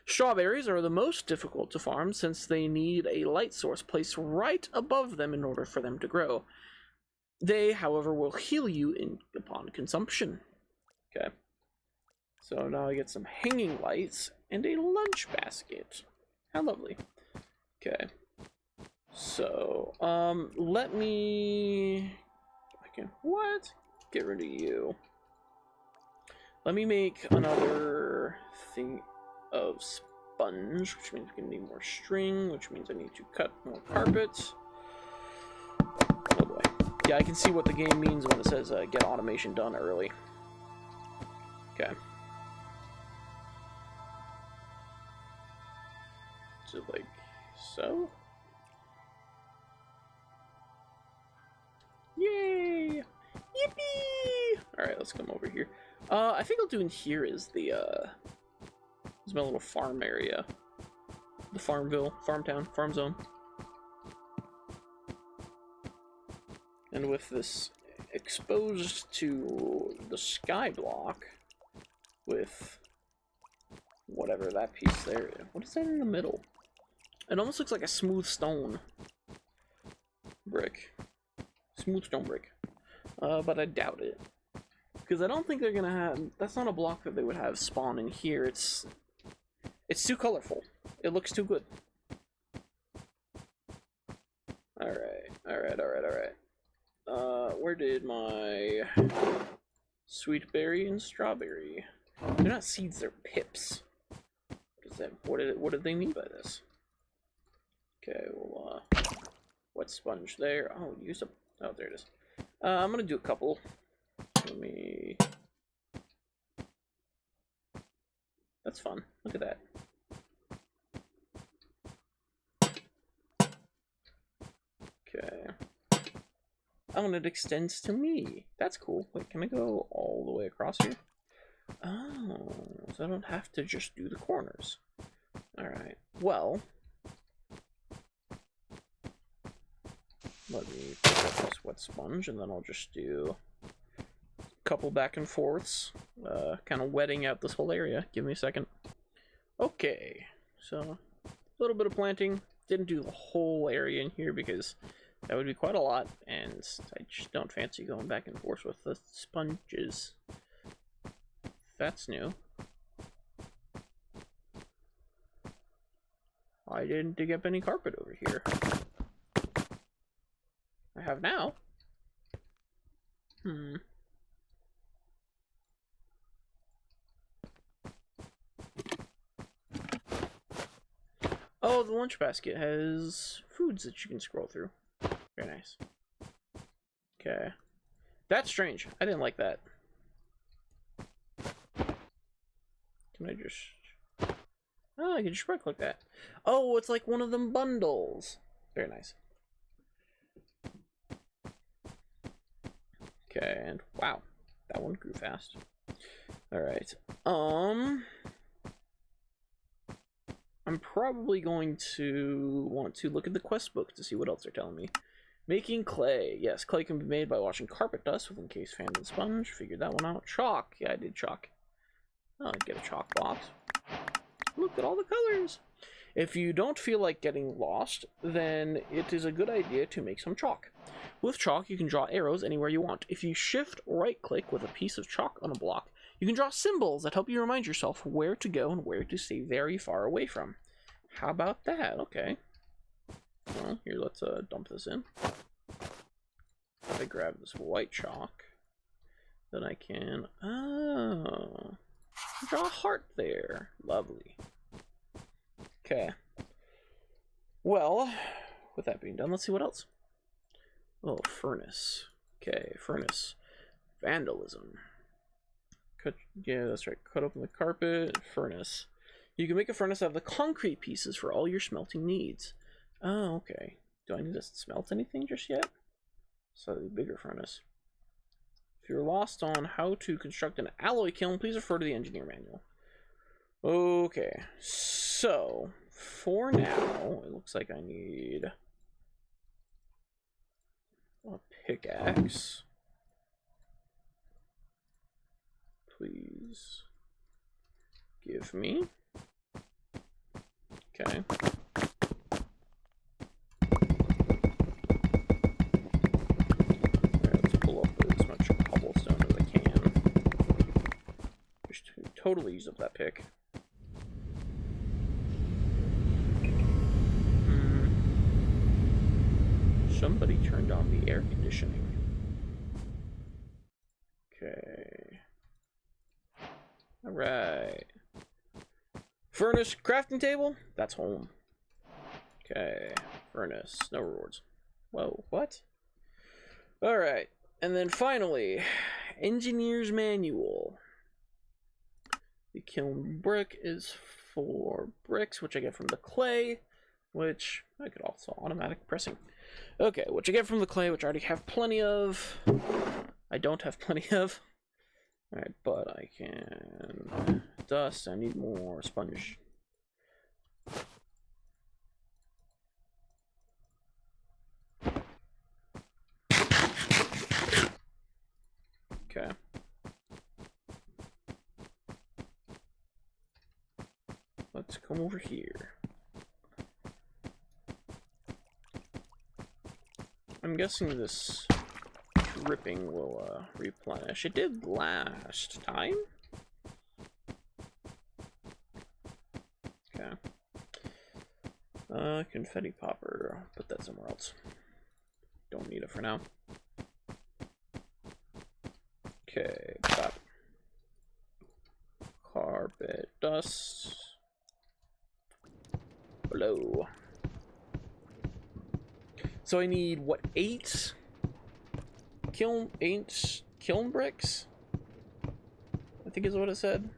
Strawberries are the most difficult to farm since they need a light source placed right above them in order for them to grow. They, however, will heal you upon consumption. Okay. So now I get some hanging lights and a lunch basket. How lovely. Okay. So, let me... What? Get rid of you. Let me make another thing of sponge, which means we can need more string, which means I need to cut more carpet. Oh boy. Yeah, I can see what the game means when it says get automation done early. Okay. to like so. Yay! Yippee! Alright, let's come over here. I think I'll do in here is the is my little farm area. The Farmville, farm town, farm zone. And with this exposed to the sky block with whatever that piece there is. What is that in the middle? It almost looks like a smooth stone brick. Smooth stone brick. But I doubt it. Because I don't think they're gonna have... That's not a block that they would have spawn in here. It's too colorful. It looks too good. Alright, alright, alright, alright. Where did my sweet berry and strawberry? They're not seeds, they're pips. What is that? What did they mean by this? Okay, well, wet sponge there. Oh, use a... Oh, there it is. I'm gonna do a couple. Let me... That's fun. Look at that. Okay. Oh, and it extends to me. That's cool. Wait, can I go all the way across here? Oh, so I don't have to just do the corners. Alright, well... Let me pick up this wet sponge, and then I'll just do a couple back and forths, kind of wetting out this whole area. Give me a second. Okay, so a little bit of planting. Didn't do the whole area in here because that would be quite a lot, and I just don't fancy going back and forth with the sponges. That's new. I didn't dig up any carpet over here. I have now. Oh, the lunch basket has foods that you can scroll through. Very nice. Okay. That's strange. I didn't like that. Can I just... Oh, I can just right-click that. Oh, it's like one of them bundles. Very nice. Okay, and wow, that one grew fast. Alright, I'm probably going to want to look at the quest book to see what else they're telling me. Making clay. Yes, clay can be made by washing carpet dust with encased fan and sponge. Figured that one out. Chalk. Yeah, I did chalk. Oh, I'd get a chalk box. Look at all the colors. If you don't feel like getting lost, then it is a good idea to make some chalk. With chalk, you can draw arrows anywhere you want. If you shift right-click with a piece of chalk on a block, you can draw symbols that help you remind yourself where to go and where to stay very far away from. How about that? Okay. Well, here, let's dump this in. If I grab this white chalk, then I can... Oh... Draw a heart there. Lovely. Okay. Well, with that being done, let's see what else. Oh, furnace. Okay, furnace. Vandalism. Cut, yeah, that's right. Cut open the carpet. Furnace. You can make a furnace out of the concrete pieces for all your smelting needs. Oh, okay. Do I need to smelt anything just yet? Slightly bigger furnace. If you're lost on how to construct an alloy kiln, please refer to the engineer manual. Okay, so for now, it looks like I need a pickaxe. Please give me. Okay. Totally use up that pick. Somebody turned on the air conditioning. Okay. Alright. Furnace crafting table? That's home. Okay. Furnace. No rewards. Whoa, what? Alright. And then finally, engineer's manual. The kiln brick is 4 bricks, which I get from the clay, which I could also automatic pressing. Okay, which I get from the clay, which I already have plenty of. I don't have plenty of. Alright, but I can... Dust, I need more sponge. Okay. Let's come over here. I'm guessing this dripping will replenish. It did last time? Okay. Confetti popper. I'll put that somewhere else. Don't need it for now. Okay, pop. Carpet dust. Blow. So I need what, 8 kiln bricks? I think is what it said.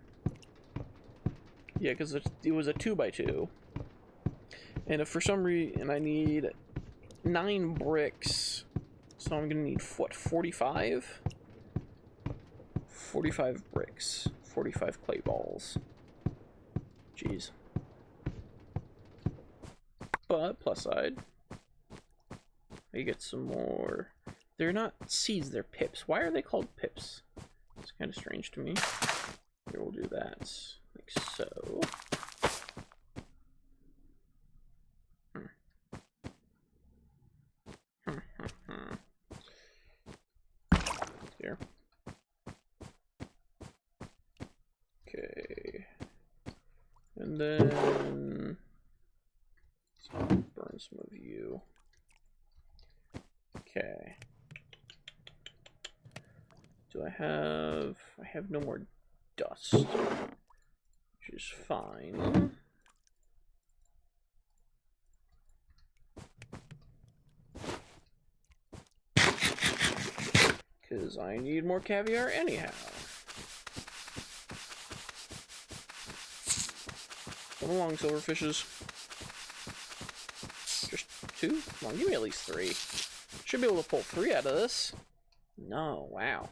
Yeah, because it was a 2x2. And if for some reason I need 9 bricks, so I'm gonna need what, 45? 45 bricks, 45 clay balls. Jeez. But plus side, I get some more. They're not seeds, they're pips. Why are they called pips? It's kind of strange to me. Here, we'll do that like so. Here. Okay. And then burn some of you. Okay. Do I have no more dust, which is fine. Because I need more caviar anyhow. Come along, silverfishes. Just 2? Come on, give me at least 3. Should be able to pull 3 out of this. No, wow.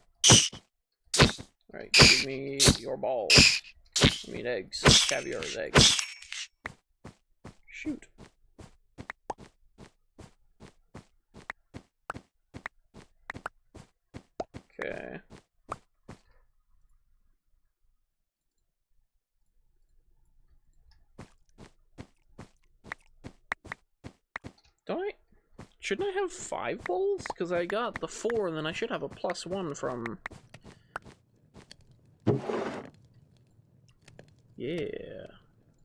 Alright, give me your balls. I mean eggs. Caviar is eggs. Shoot. Okay. Shouldn't I have 5 bowls? Because I got the 4, and then I should have a +1 from... Yeah.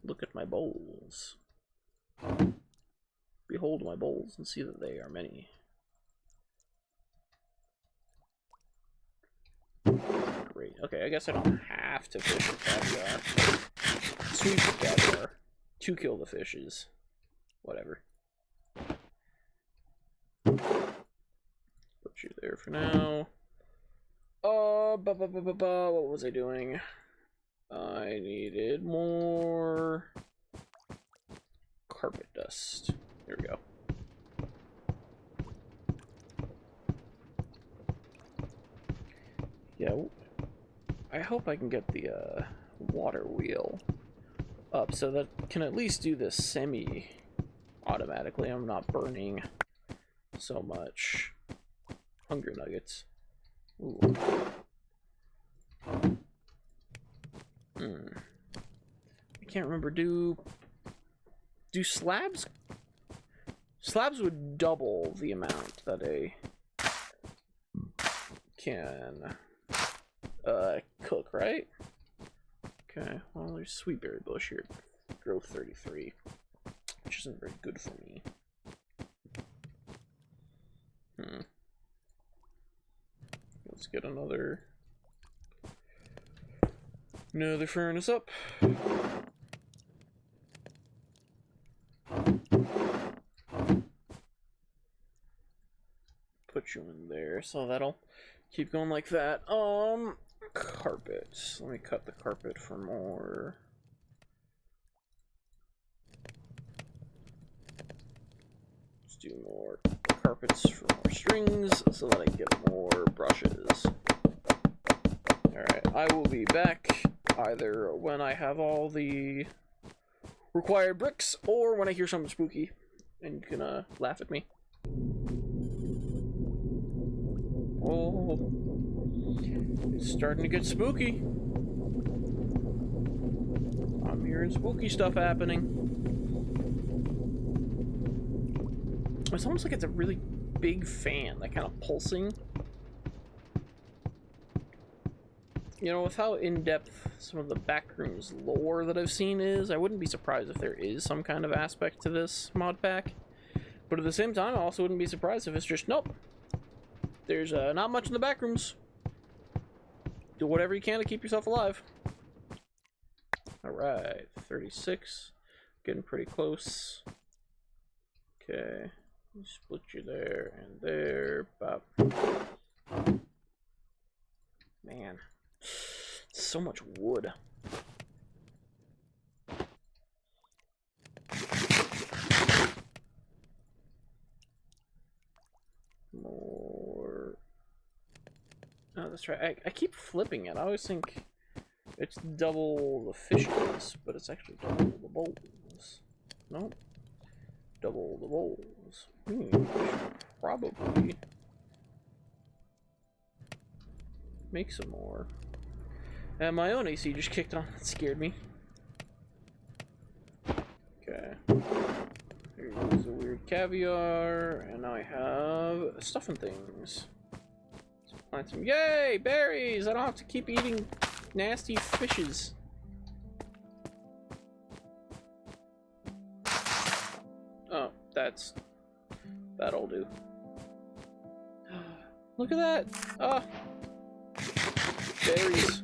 Look at my bowls. Behold my bowls and see that they are many. Great. Okay, I guess I don't have to fish the caviar. Sweep the caviar. To kill the fishes. Whatever. Put you there for now. What was I doing? I needed more carpet dust. There we go. Yeah, I hope I can get the water wheel up so that can at least do this semi-automatically. I'm not burning so much. Hunger nuggets. Ooh. I can't remember. Do slabs? Slabs would double the amount that a can cook, right? Okay. Well, there's sweetberry bush here. Growth 33, which isn't very good for me. Let's get another furnace up. Put you in there, so that'll keep going like that. Carpet. Let me cut the carpet for more do more carpets for more strings so that I can get more brushes. Alright, I will be back either when I have all the required bricks or when I hear something spooky and you can laugh at me. Oh, it's starting to get spooky. I'm hearing spooky stuff happening. It's almost like it's a really big fan, that kind of pulsing. You know, with how in-depth some of the backrooms lore that I've seen is, I wouldn't be surprised if there is some kind of aspect to this mod pack. But at the same time, I also wouldn't be surprised if it's just, nope, there's not much in the backrooms. Do whatever you can to keep yourself alive. Alright, 36. Getting pretty close. Okay. Split you there and there. Bop. Man. So much wood. More. Oh, that's right. I keep flipping it. I always think it's double the fishes, but it's actually double the bowls. Nope. Double the bowls. Probably make some more. And my own AC just kicked on. It scared me. Okay. Here's a weird caviar, and now I have stuff and things. Let's plant some. Yay! Berries! I don't have to keep eating nasty fishes. Oh, that'll do. Look at that! Ah! Berries.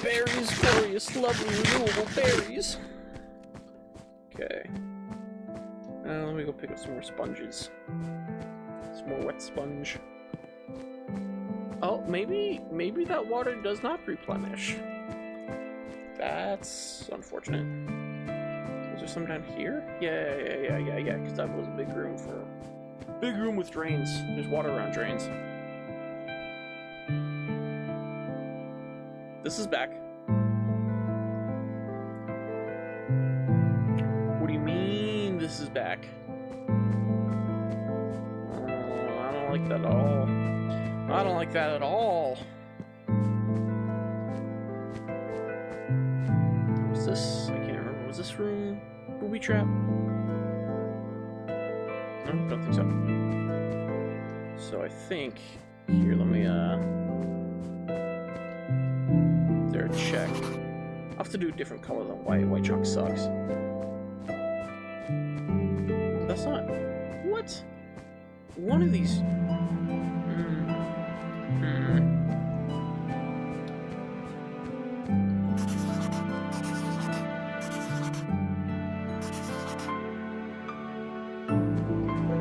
Berries, glorious, lovely, renewable berries. Okay. Let me go pick up some more sponges. Some more wet sponge. Oh, maybe that water does not replenish. That's unfortunate. Is there some down here? Yeah, because that was a big room with drains. There's water around drains. This is back. What do you mean this is back? I don't like that at all. I don't like that at all. Was this? I can't remember. Was this room booby trap? No, don't think so. So I think here. Let me there, check. I'll have to do a different color than white. White chalk sucks. That's not. What? One of these.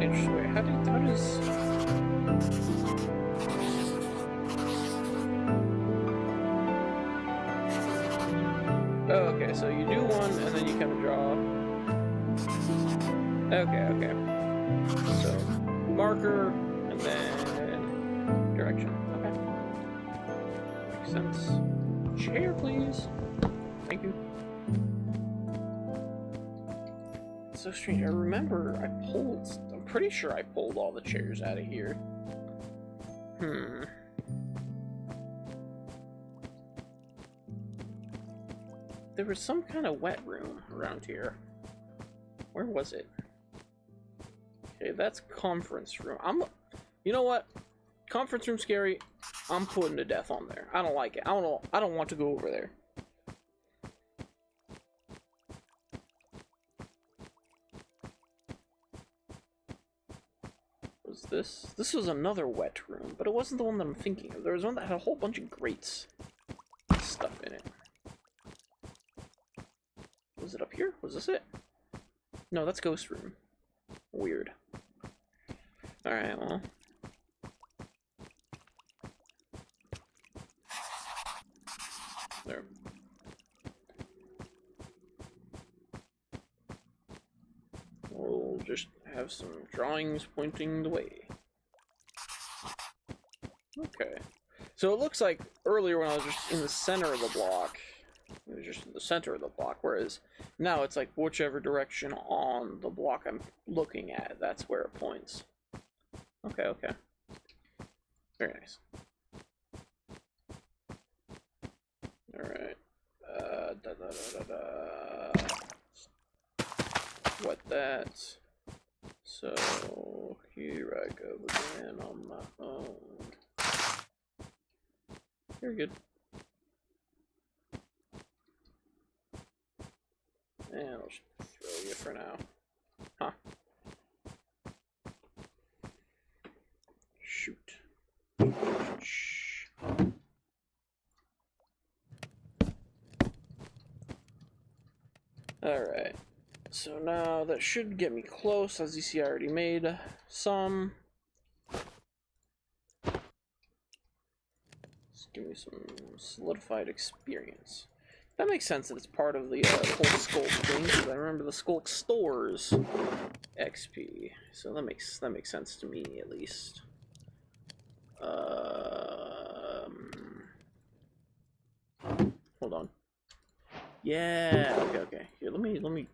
Interesting. How does? Oh, okay, so you do one, and then you kind of draw. Okay. So, marker, and then direction. Okay. Makes sense. Chair, please. Thank you. It's so strange. I remember I'm pretty sure I pulled all the chairs out of here. There was some kind of wet room around here. Where was it? Okay, that's conference room. You know what? Conference room scary. I'm putting to death on there. I don't like it. I don't want to go over there. Was this? This was another wet room, but it wasn't the one that I'm thinking of. There was one that had a whole bunch of grates stuff in it. Was it up here? Was this it? No, that's ghost room. Weird. Alright, well. There. We'll just have some drawings pointing the way. Okay. So it looks like earlier when I was just in the center of the block, it was just in the center of the block, whereas now it's like whichever direction on the block I'm looking at, that's where it points. Okay, okay. Very nice. Alright. What that? So, here I go again on my own. You're good. And I'll just throw you for now. Huh. Shoot. Shh. Alright. So now that should get me close. As you see, I already made some. Just give me some solidified experience. That makes sense that it's part of the whole Skulk thing, because I remember the Skulk stores XP. So that makes sense to me, at least. Hold on. Yeah. Okay. Here, let me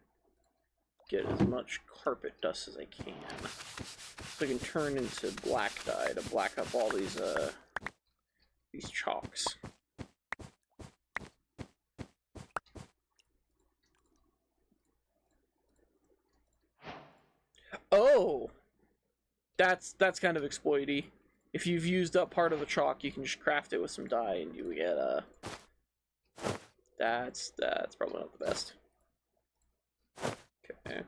get as much carpet dust as I can, so I can turn into black dye to black up all these chalks. Oh, that's kind of exploity. If you've used up part of the chalk, you can just craft it with some dye, and you get That's probably not the best. Okay.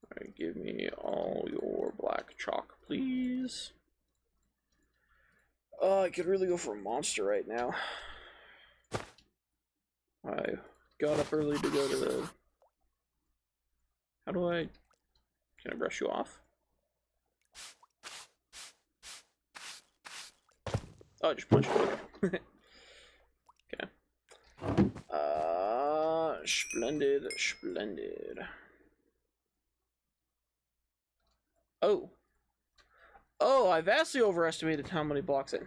Alright, give me all your black chalk, please. I could really go for a monster right now. I got up early to go to the... How do I... Can I brush you off? Oh, I just punched you. Okay. Okay. Splendid, splendid. Oh. Oh, I vastly overestimated how many blocks in.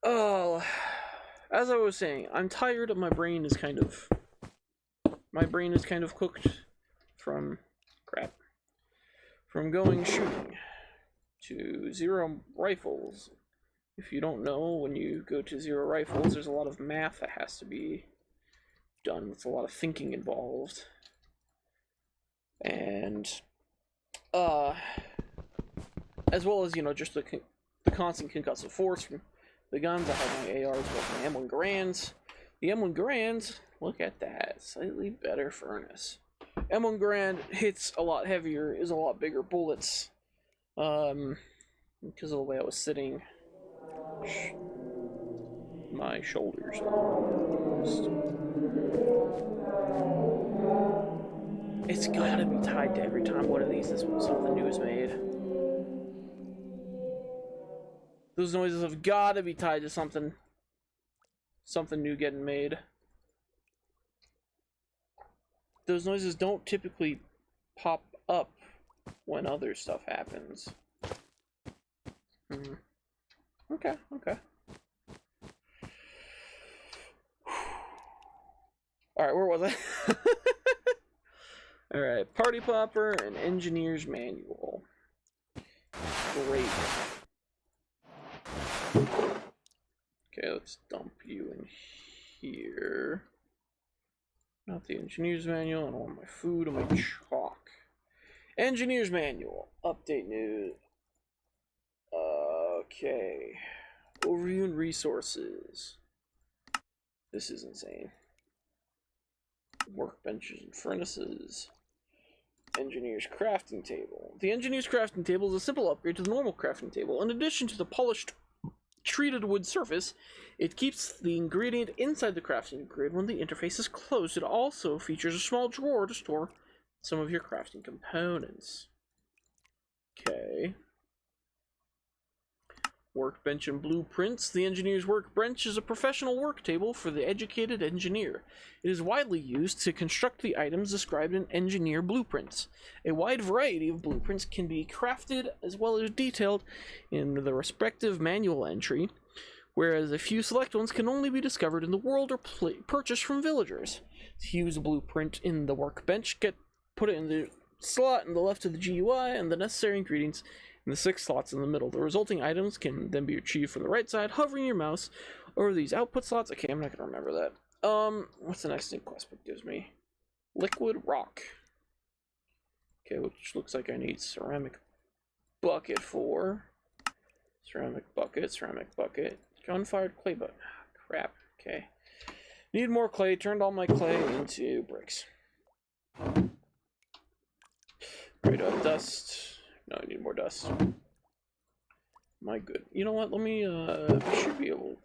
Oh, as I was saying, I'm tired of my brain is kind of cooked from from going shooting to zero rifles. If you don't know, when you go to zero rifles, there's a lot of math that has to be done. It's a lot of thinking involved. And as well as, you know, just the constant concussive force from the guns. I have my ARs with my M1 Grands. The M1 Grands, look at that, slightly better furnace. M1 Grand hits a lot heavier, is a lot bigger bullets. Because of the way I was sitting, my shoulders are almost. It's gotta be tied to every time one of these is something new is made. Those noises have gotta be tied to something new getting made. Those noises don't typically pop up when other stuff happens. Okay. Alright, where was I? Alright, Party Popper and Engineer's Manual. Great. Okay, let's dump you in here. Not the Engineer's Manual. I don't want my food and my chalk. Engineer's Manual. Update news. Okay. Overview and resources. This is insane. Workbenches and furnaces. Engineer's crafting table. The engineer's crafting table is a simple upgrade to the normal crafting table. In addition to the polished treated wood surface, it keeps the ingredient inside the crafting grid when the interface is closed. It also features a small drawer to store some of your crafting components. Okay. Workbench and blueprints. The engineer's workbench is a professional work table for the educated engineer. It is widely used to construct the items described in engineer blueprints. A wide variety of blueprints can be crafted as well as detailed in the respective manual entry, whereas a few select ones can only be discovered in the world or purchased from villagers. To use a blueprint in the workbench, put it in the slot in the left of the GUI and the necessary ingredients in the 6 slots in the middle. The resulting items can then be retrieved from the right side, hovering your mouse over these output slots. Okay, I'm not gonna remember that. What's the next thing quest book gives me? Liquid rock. Okay, which looks like I need ceramic bucket for. Ceramic bucket. Gunfired clay bucket. Crap. Okay. Need more clay. Turned all my clay into bricks. Right, dust. No, I need more dust. My good. You know what? Let me, I should be able...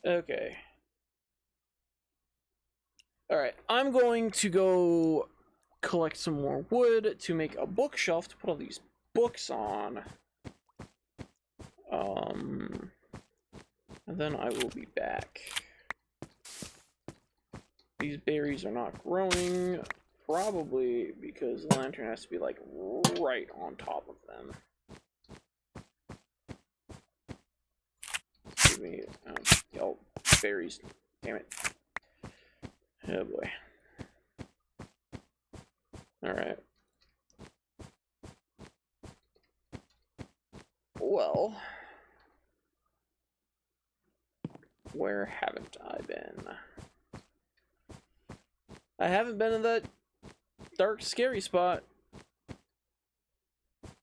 Okay. Alright, I'm going to go collect some more wood to make a bookshelf to put all these books on. And then I will be back. These berries are not growing. Probably because the lantern has to be like right on top of them. Give me oh, berries. Damn it. Oh boy. Alright. Well, where haven't I been? I haven't been in that dark, scary spot.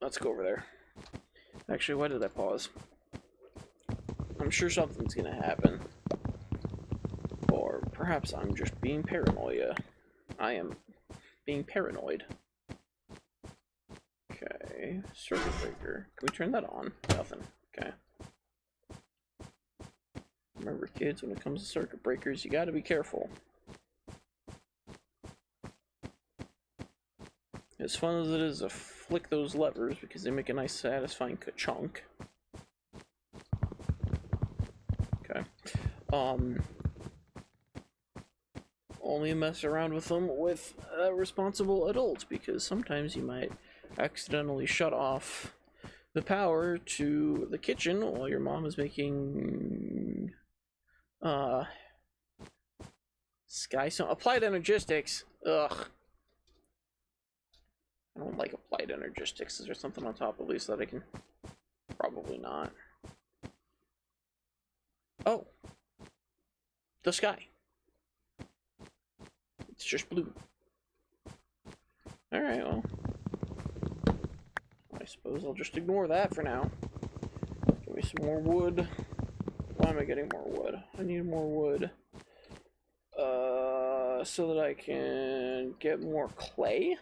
Let's go over there. Actually, why did I pause? I'm sure something's gonna happen. Or perhaps I'm just being paranoia. I am being paranoid. Okay, circuit breaker. Can we turn that on? Nothing. Okay. Remember, kids, when it comes to circuit breakers, you gotta be careful. As fun as it is to flick those levers because they make a nice satisfying ka-chunk. Okay. Only mess around with them with a responsible adult because sometimes you might accidentally shut off the power to the kitchen while your mom is making applied energistics. Ugh. I don't like applied energistics. Is there something on top at least that I can... Probably not. Oh. The sky. It's just blue. Alright, well. I suppose I'll just ignore that for now. Give me some more wood. Why am I getting more wood? I need more wood. So that I can get more clay?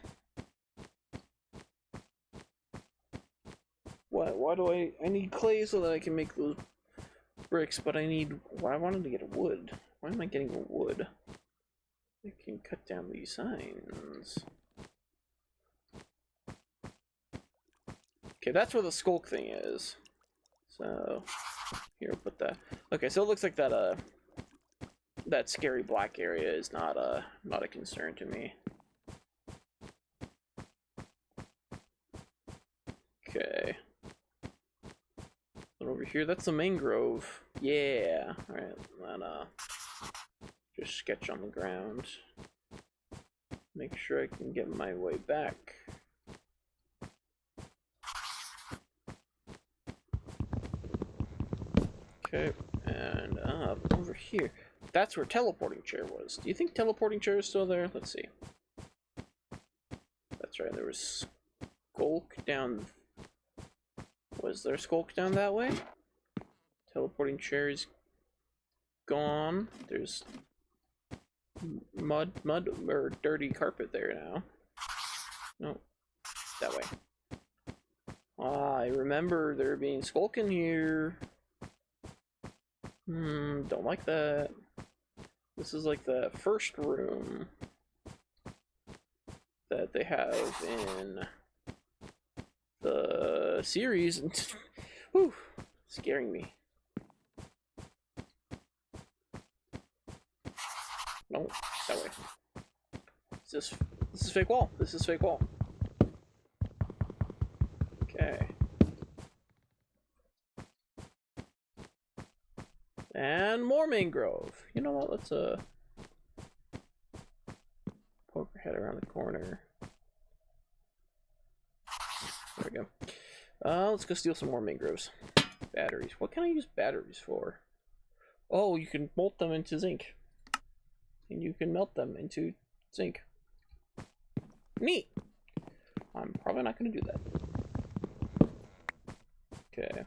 Why do I need clay so that I can make those bricks, but I wanted to get wood. Why am I getting wood? I can cut down these signs. Okay, that's where the skulk thing is. So, here, I'll put that. Okay, so it looks like that, that scary black area is not a concern to me. Okay. And over here, that's the mangrove. Yeah. Alright, then, just sketch on the ground. Make sure I can get my way back. Okay, and over here. That's where teleporting chair was. Do you think teleporting chair is still there? Let's see. That's right, there was skulk down. Was there skulk down that way? Teleporting chair is gone. There's mud or dirty carpet there now. No, that way. I remember there being skulk in here. Don't like that. This is like the first room that they have in the series. Whew, scaring me. No, that way. This is fake wall. This is fake wall. Okay. And more mangrove. You know what? Let's poke our head around the corner. There we go. Let's go steal some more mangroves. Batteries. What can I use batteries for? Oh, you can bolt them into zinc. And you can melt them into zinc. Neat! I'm probably not going to do that. Okay.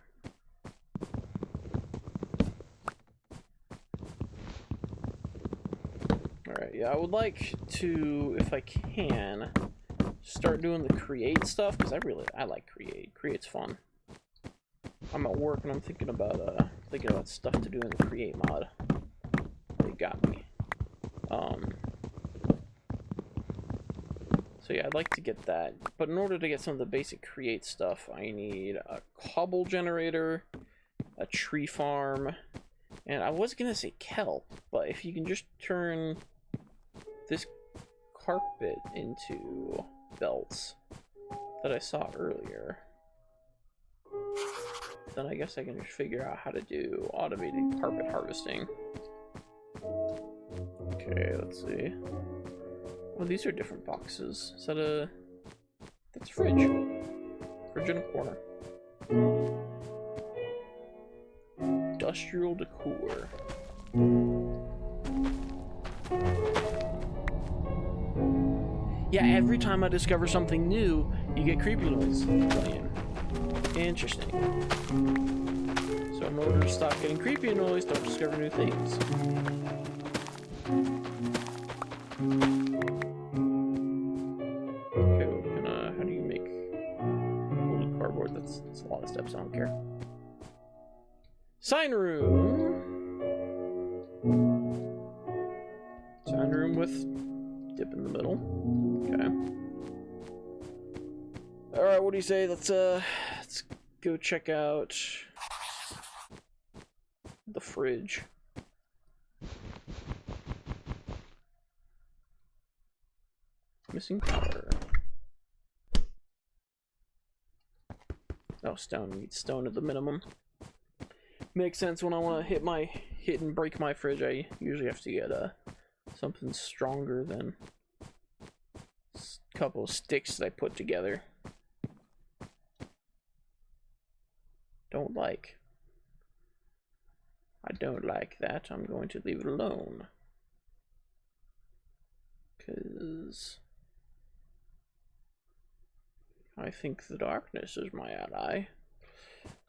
Alright, yeah, I would like to, if I can, start doing the create stuff, because I like create. Create's fun. I'm at work and I'm thinking about stuff to do in the create mod. They got me. So yeah, I'd like to get that, but in order to get some of the basic create stuff, I need a cobble generator, a tree farm, and I was gonna say kelp, but if you can just turn this carpet into belts that I saw earlier, then I guess I can just figure out how to do automated carpet harvesting. Okay, let's see. Oh, these are different boxes. Is that a... That's a fridge. Fridge in a corner. Industrial decor. Yeah, every time I discover something new, you get creepy noise playing. Interesting. So in order to stop getting creepy noise, don't discover new things. That's a lot of steps, I don't care. Sign room. Sign room with dip in the middle. Okay. Alright, what do you say? Let's go check out the fridge. Missing power. Oh, stone needs stone at the minimum. Makes sense. When I want to hit and break my fridge, I usually have to get something stronger than a couple of sticks that I put together. I don't like that. I'm going to leave it alone. 'Cause I think the darkness is my ally.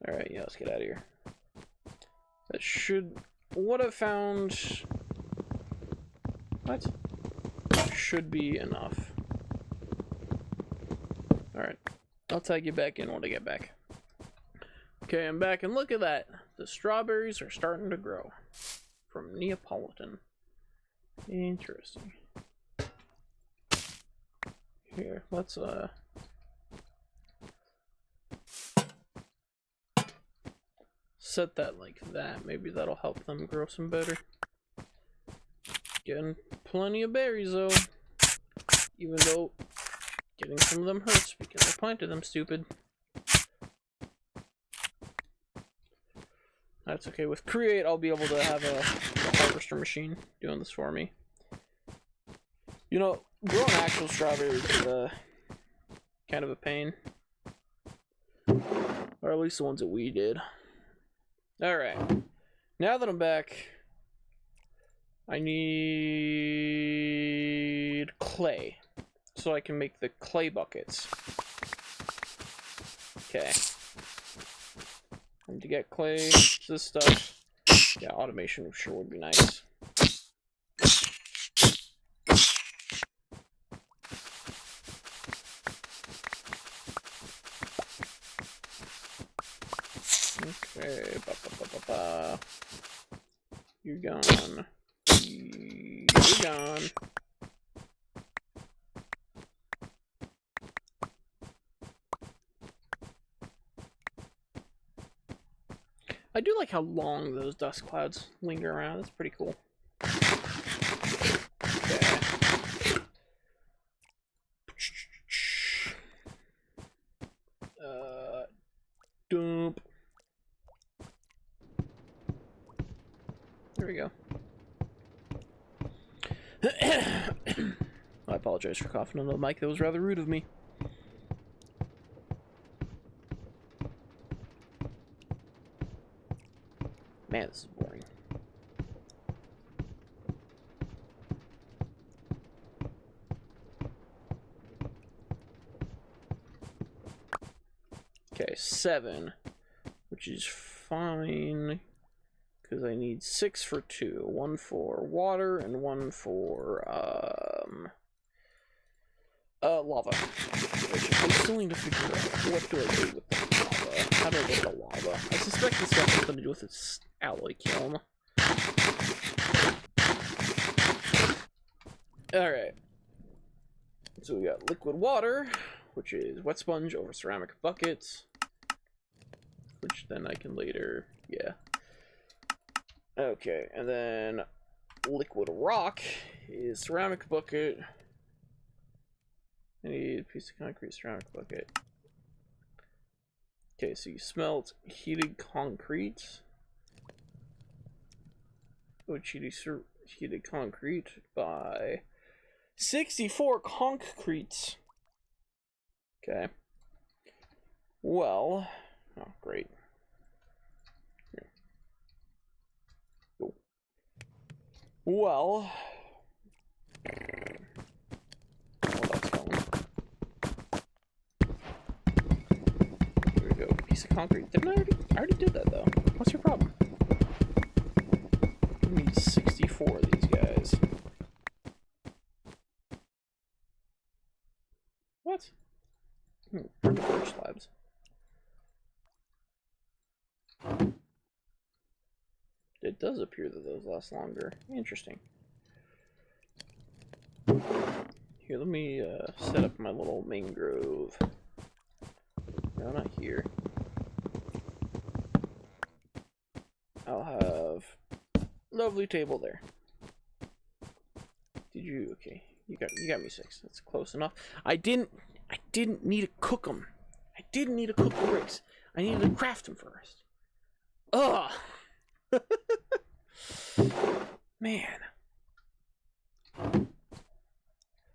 Alright, yeah, let's get out of here. That should... What I've found... What? Should be enough. Alright. I'll tag you back in when I get back. Okay, I'm back, and look at that. The strawberries are starting to grow. From Neapolitan. Interesting. Here, let's, set that like that. Maybe that'll help them grow some better. Getting plenty of berries though. Even though getting some of them hurts because I planted them stupid. That's okay. With Create, I'll be able to have a harvester machine doing this for me. You know, growing actual strawberries is kind of a pain. Or at least the ones that we did. Alright, now that I'm back, I need clay, so I can make the clay buckets. Okay. And to get clay, this stuff, yeah, automation sure would be nice. Okay, you're gone. You're gone. I do like how long those dust clouds linger around. That's pretty cool. Okay. Dump. There we go. I apologize for coughing into the mic. That was rather rude of me. Man, this is boring. Okay, 7, which is fine, because I need 6 for 2. 1 for water and 1 for, lava. Which I'm still need to figure out, what do I do with the lava? How do I get the lava? I suspect this got something to do with its alloy kiln. Alright. So we got liquid water, which is wet sponge over ceramic bucket, which then I can later, yeah. Okay, and then liquid rock is ceramic bucket. I need a piece of concrete, ceramic bucket. Okay, so you smelt heated concrete. Which heated concrete by 64 concretes. Okay. Well, oh great. Here. Oh. Well, that's going. There we go. Piece of concrete. Didn't I already did that though. What's your problem? I need 64 of these guys. What? Turn to birch slabs. It does appear that those last longer. Interesting. Here, let me set up my little mangrove. No, not here. I'll have lovely table there. Did you? Okay, you got me 6. That's close enough. I didn't need to cook them. I didn't need to cook the bricks. I needed to craft them first. Ugh. Man.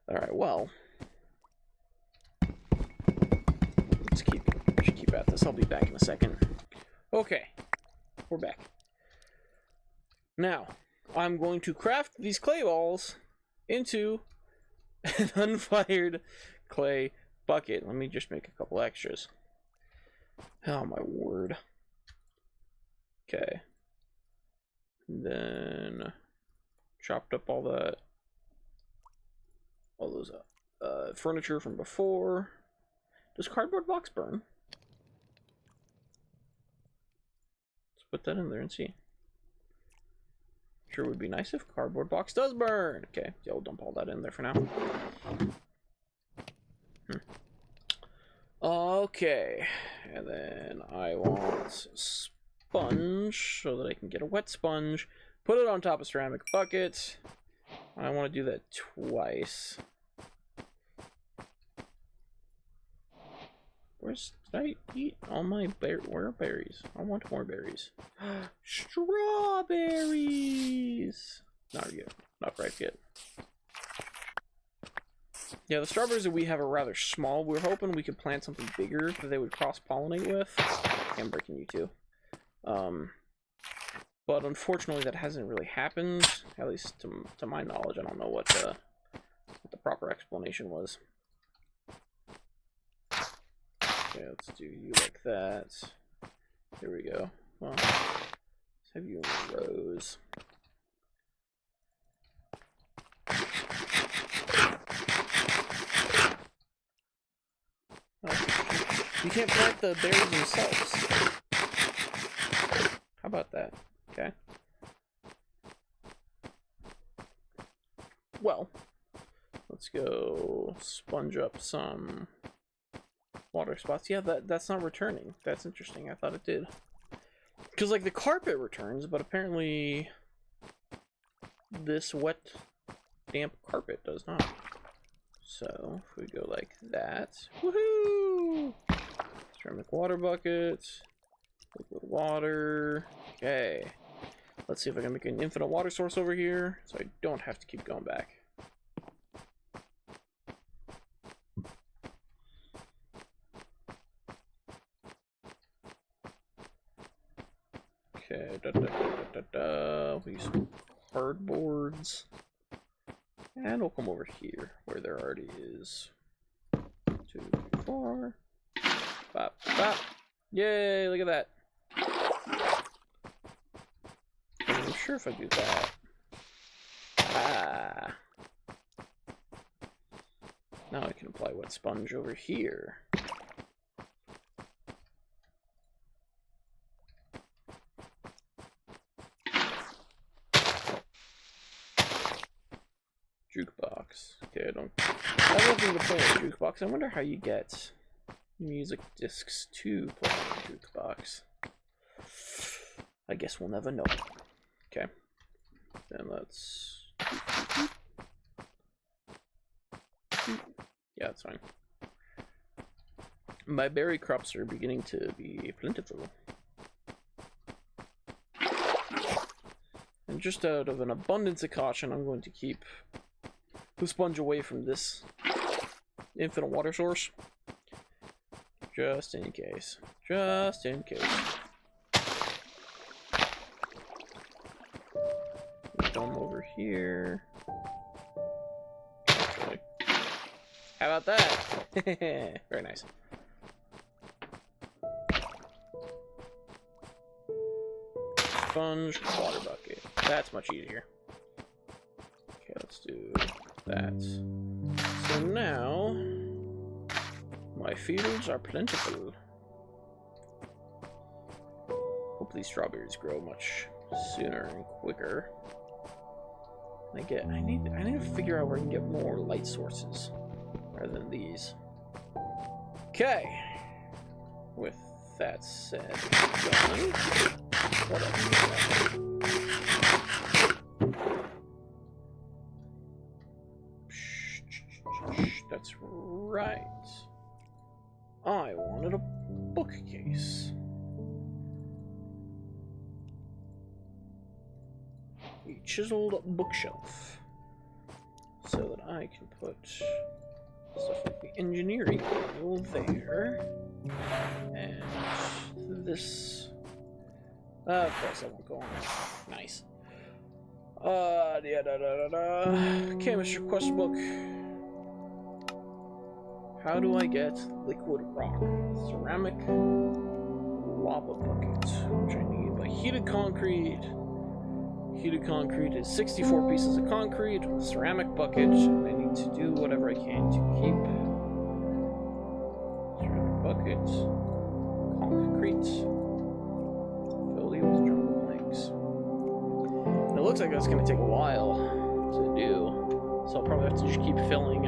Alright, well. Let's keep at this. I'll be back in a second. Okay. We're back. Now, I'm going to craft these clay balls into an unfired clay bucket. Let me just make a couple extras. Oh my word. Okay. Then chopped up all those furniture from before. Does cardboard box burn? Let's put that in there and see. Sure would be nice if cardboard box does burn. Okay, yeah, we'll dump all that in there for now. Okay, and then I want sponge so that I can get a wet sponge, put it on top of ceramic bucket. I want to do that twice. Did I eat all my where are berries? I want more berries. Strawberries! Not yet. Not ripe yet. Yeah, the strawberries that we have are rather small. We were hoping we could plant something bigger that they would cross-pollinate with. I'm breaking you too. But unfortunately that hasn't really happened. At least to my knowledge. I don't know what the proper explanation was. Okay, let's do you like that. There we go. Well, let's have you in rows. Oh, you can't plant the berries themselves. How about that? Okay. Well, let's go sponge up some water spots. Yeah, that's not returning. That's interesting. I thought it did. Because, like, the carpet returns, but apparently this wet, damp carpet does not. So, if we go like that, woohoo! Ceramic water bucket, liquid water. Okay. Let's see if I can make an infinite water source over here, so I don't have to keep going back. Okay, we'll use some cardboards. And we'll come over here, where there already is 2, 3, 4. Bop, bop. Yay, look at that. I'm sure if I do that. Ah. Now I can apply wet sponge over here. Jukebox. Okay, I don't have nothing to play on a jukebox. I wonder how you get music discs to play on a jukebox. I guess we'll never know. Okay. Then let's... Yeah, that's fine. My berry crops are beginning to be plentiful. And just out of an abundance of caution, I'm going to keep the sponge away from this infinite water source. Just in case. Just in case. Come over here. Actually. How about that? Very nice. Sponge, water bucket. That's much easier. Okay, let's do that. So now, my fields are plentiful. Hopefully strawberries grow much sooner and quicker. I need to figure out where I can get more light sources rather than these. Okay. With that said, done. What else? That's right. I wanted a bookcase. A chiseled bookshelf. So that I can put stuff like the engineering manual there. And this... of course that won't go on. Nice. Chemistry quest book. How do I get liquid rock? Ceramic lava bucket, which I need by heated concrete. Heated concrete is 64 pieces of concrete, ceramic bucket, and I need to do whatever I can to keep ceramic bucket, concrete, fill these jungle planks. It looks like that's going to take a while to do, so I'll probably have to just keep filling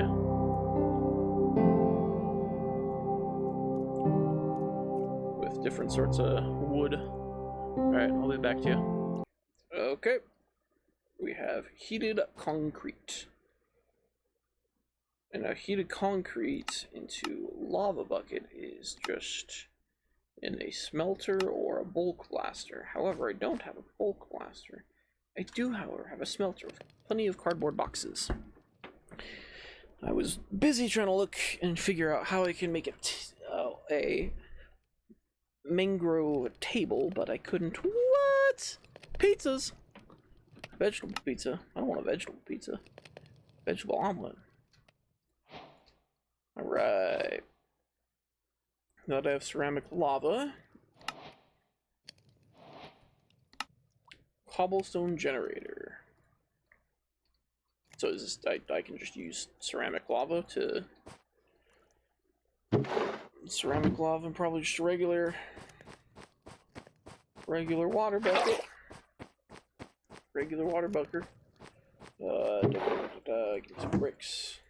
with different sorts of wood. Alright, I'll be back to you. Okay, we have heated concrete. And now heated concrete into lava bucket is just in a smelter or a bulk blaster. However, I don't have a bulk blaster. I do, however, have a smelter with plenty of cardboard boxes. I was busy trying to look and figure out how I can make it a mangrove table, but I couldn't. What? Pizzas! Vegetable pizza. I don't want a vegetable pizza. Vegetable omelet. Alright. Now that I have ceramic lava. Cobblestone generator. So is this, I can just use ceramic lava to... Ceramic lava and probably just a regular water bucket. Regular water bucket. Give me some bricks.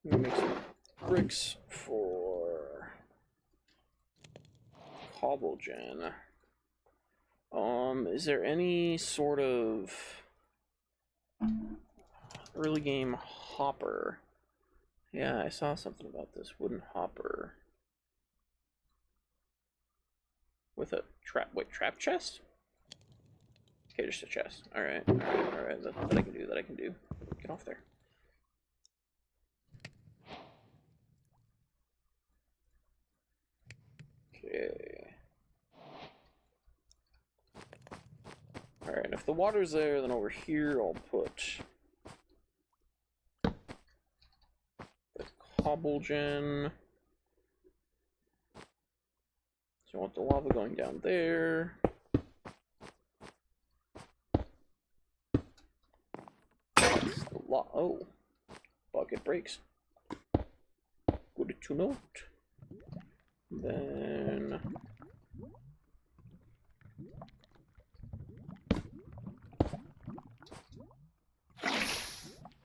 Make some bricks for cobble gen. Is there any sort of early game hopper? Yeah, I saw something about this wooden hopper with a trap. Wait, trap chest? Okay, just a chest. All right, all right. That I can do. That I can do. Get off there. Okay. All right. If the water's there, then over here I'll put the cobble gen. So I want the lava going down there. Oh, bucket breaks. Good to note. Then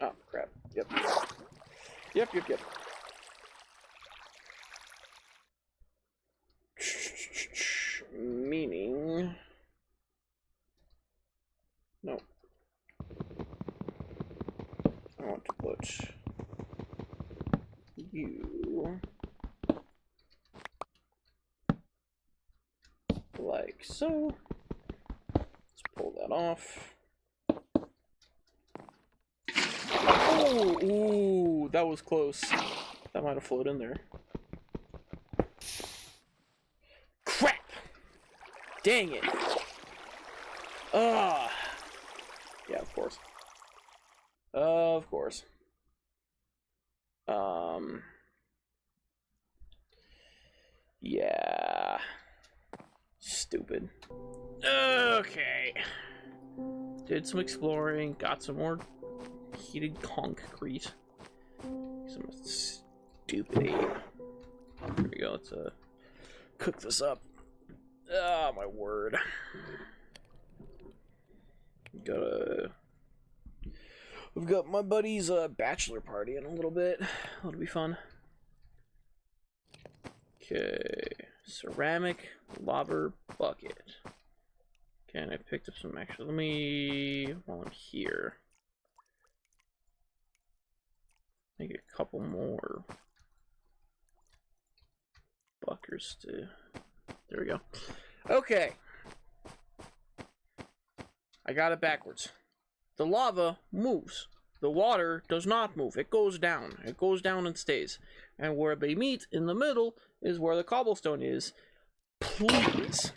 oh crap. Yep. Meaning no. I want to put you like so. Let's pull that off. Oh, ooh, that was close. That might have flowed in there. Crap! Dang it! Ah. Yeah, of course. Of course. Yeah. Stupid. Okay. Did some exploring, got some more heated concrete. Some stupid ape. Here we go, let's cook this up. Oh my word. We've got my buddy's bachelor party in a little bit. That'll be fun. Okay, ceramic lobber bucket. Okay, and I picked up some extra. Let me, while I'm here, make a couple more buckers to. There we go. Okay, I got it backwards. The lava moves. The water does not move. It goes down. It goes down and stays. And where they meet in the middle is where the cobblestone is. Please.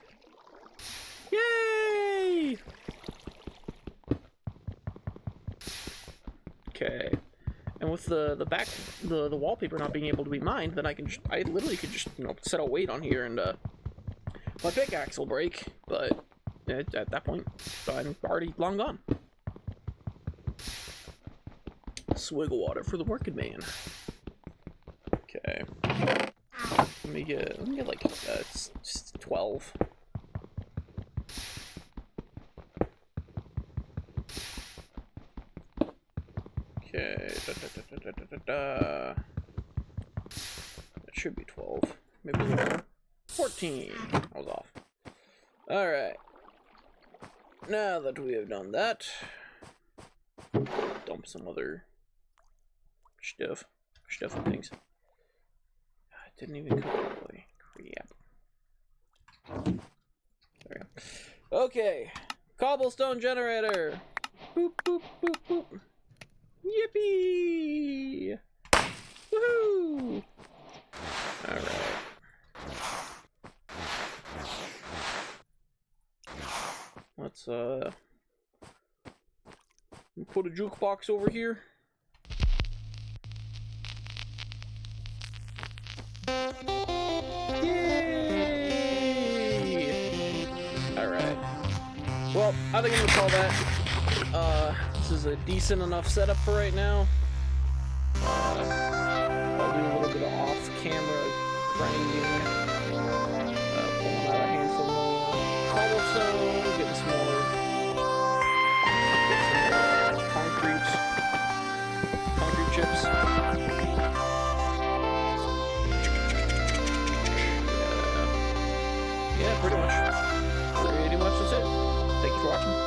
Yay! Okay. And with the wallpaper not being able to be mined, then I literally could just, you know, set a weight on here and my pickaxe will break, but at that point I'm already long gone. Swig of water for the working man. Okay. Let me get like 12. Okay. That should be 12. Maybe a little more. 14. I was off. Alright. Now that we have done that, dump some other stuff and things. I didn't even cook it away. Crap. There we go. Okay. Cobblestone generator. Boop, boop, boop, boop. Yippee! Woohoo! Alright. Let's put a jukebox over here. Yay! Alright. Well, I think I'm gonna call that. This is a decent enough setup for right now. I'll do a little bit of off-camera grinding. Pulling out a handful more cobblestone, getting some more. Concrete chips. yeah, pretty much. Pretty much that's it. Thank you for watching.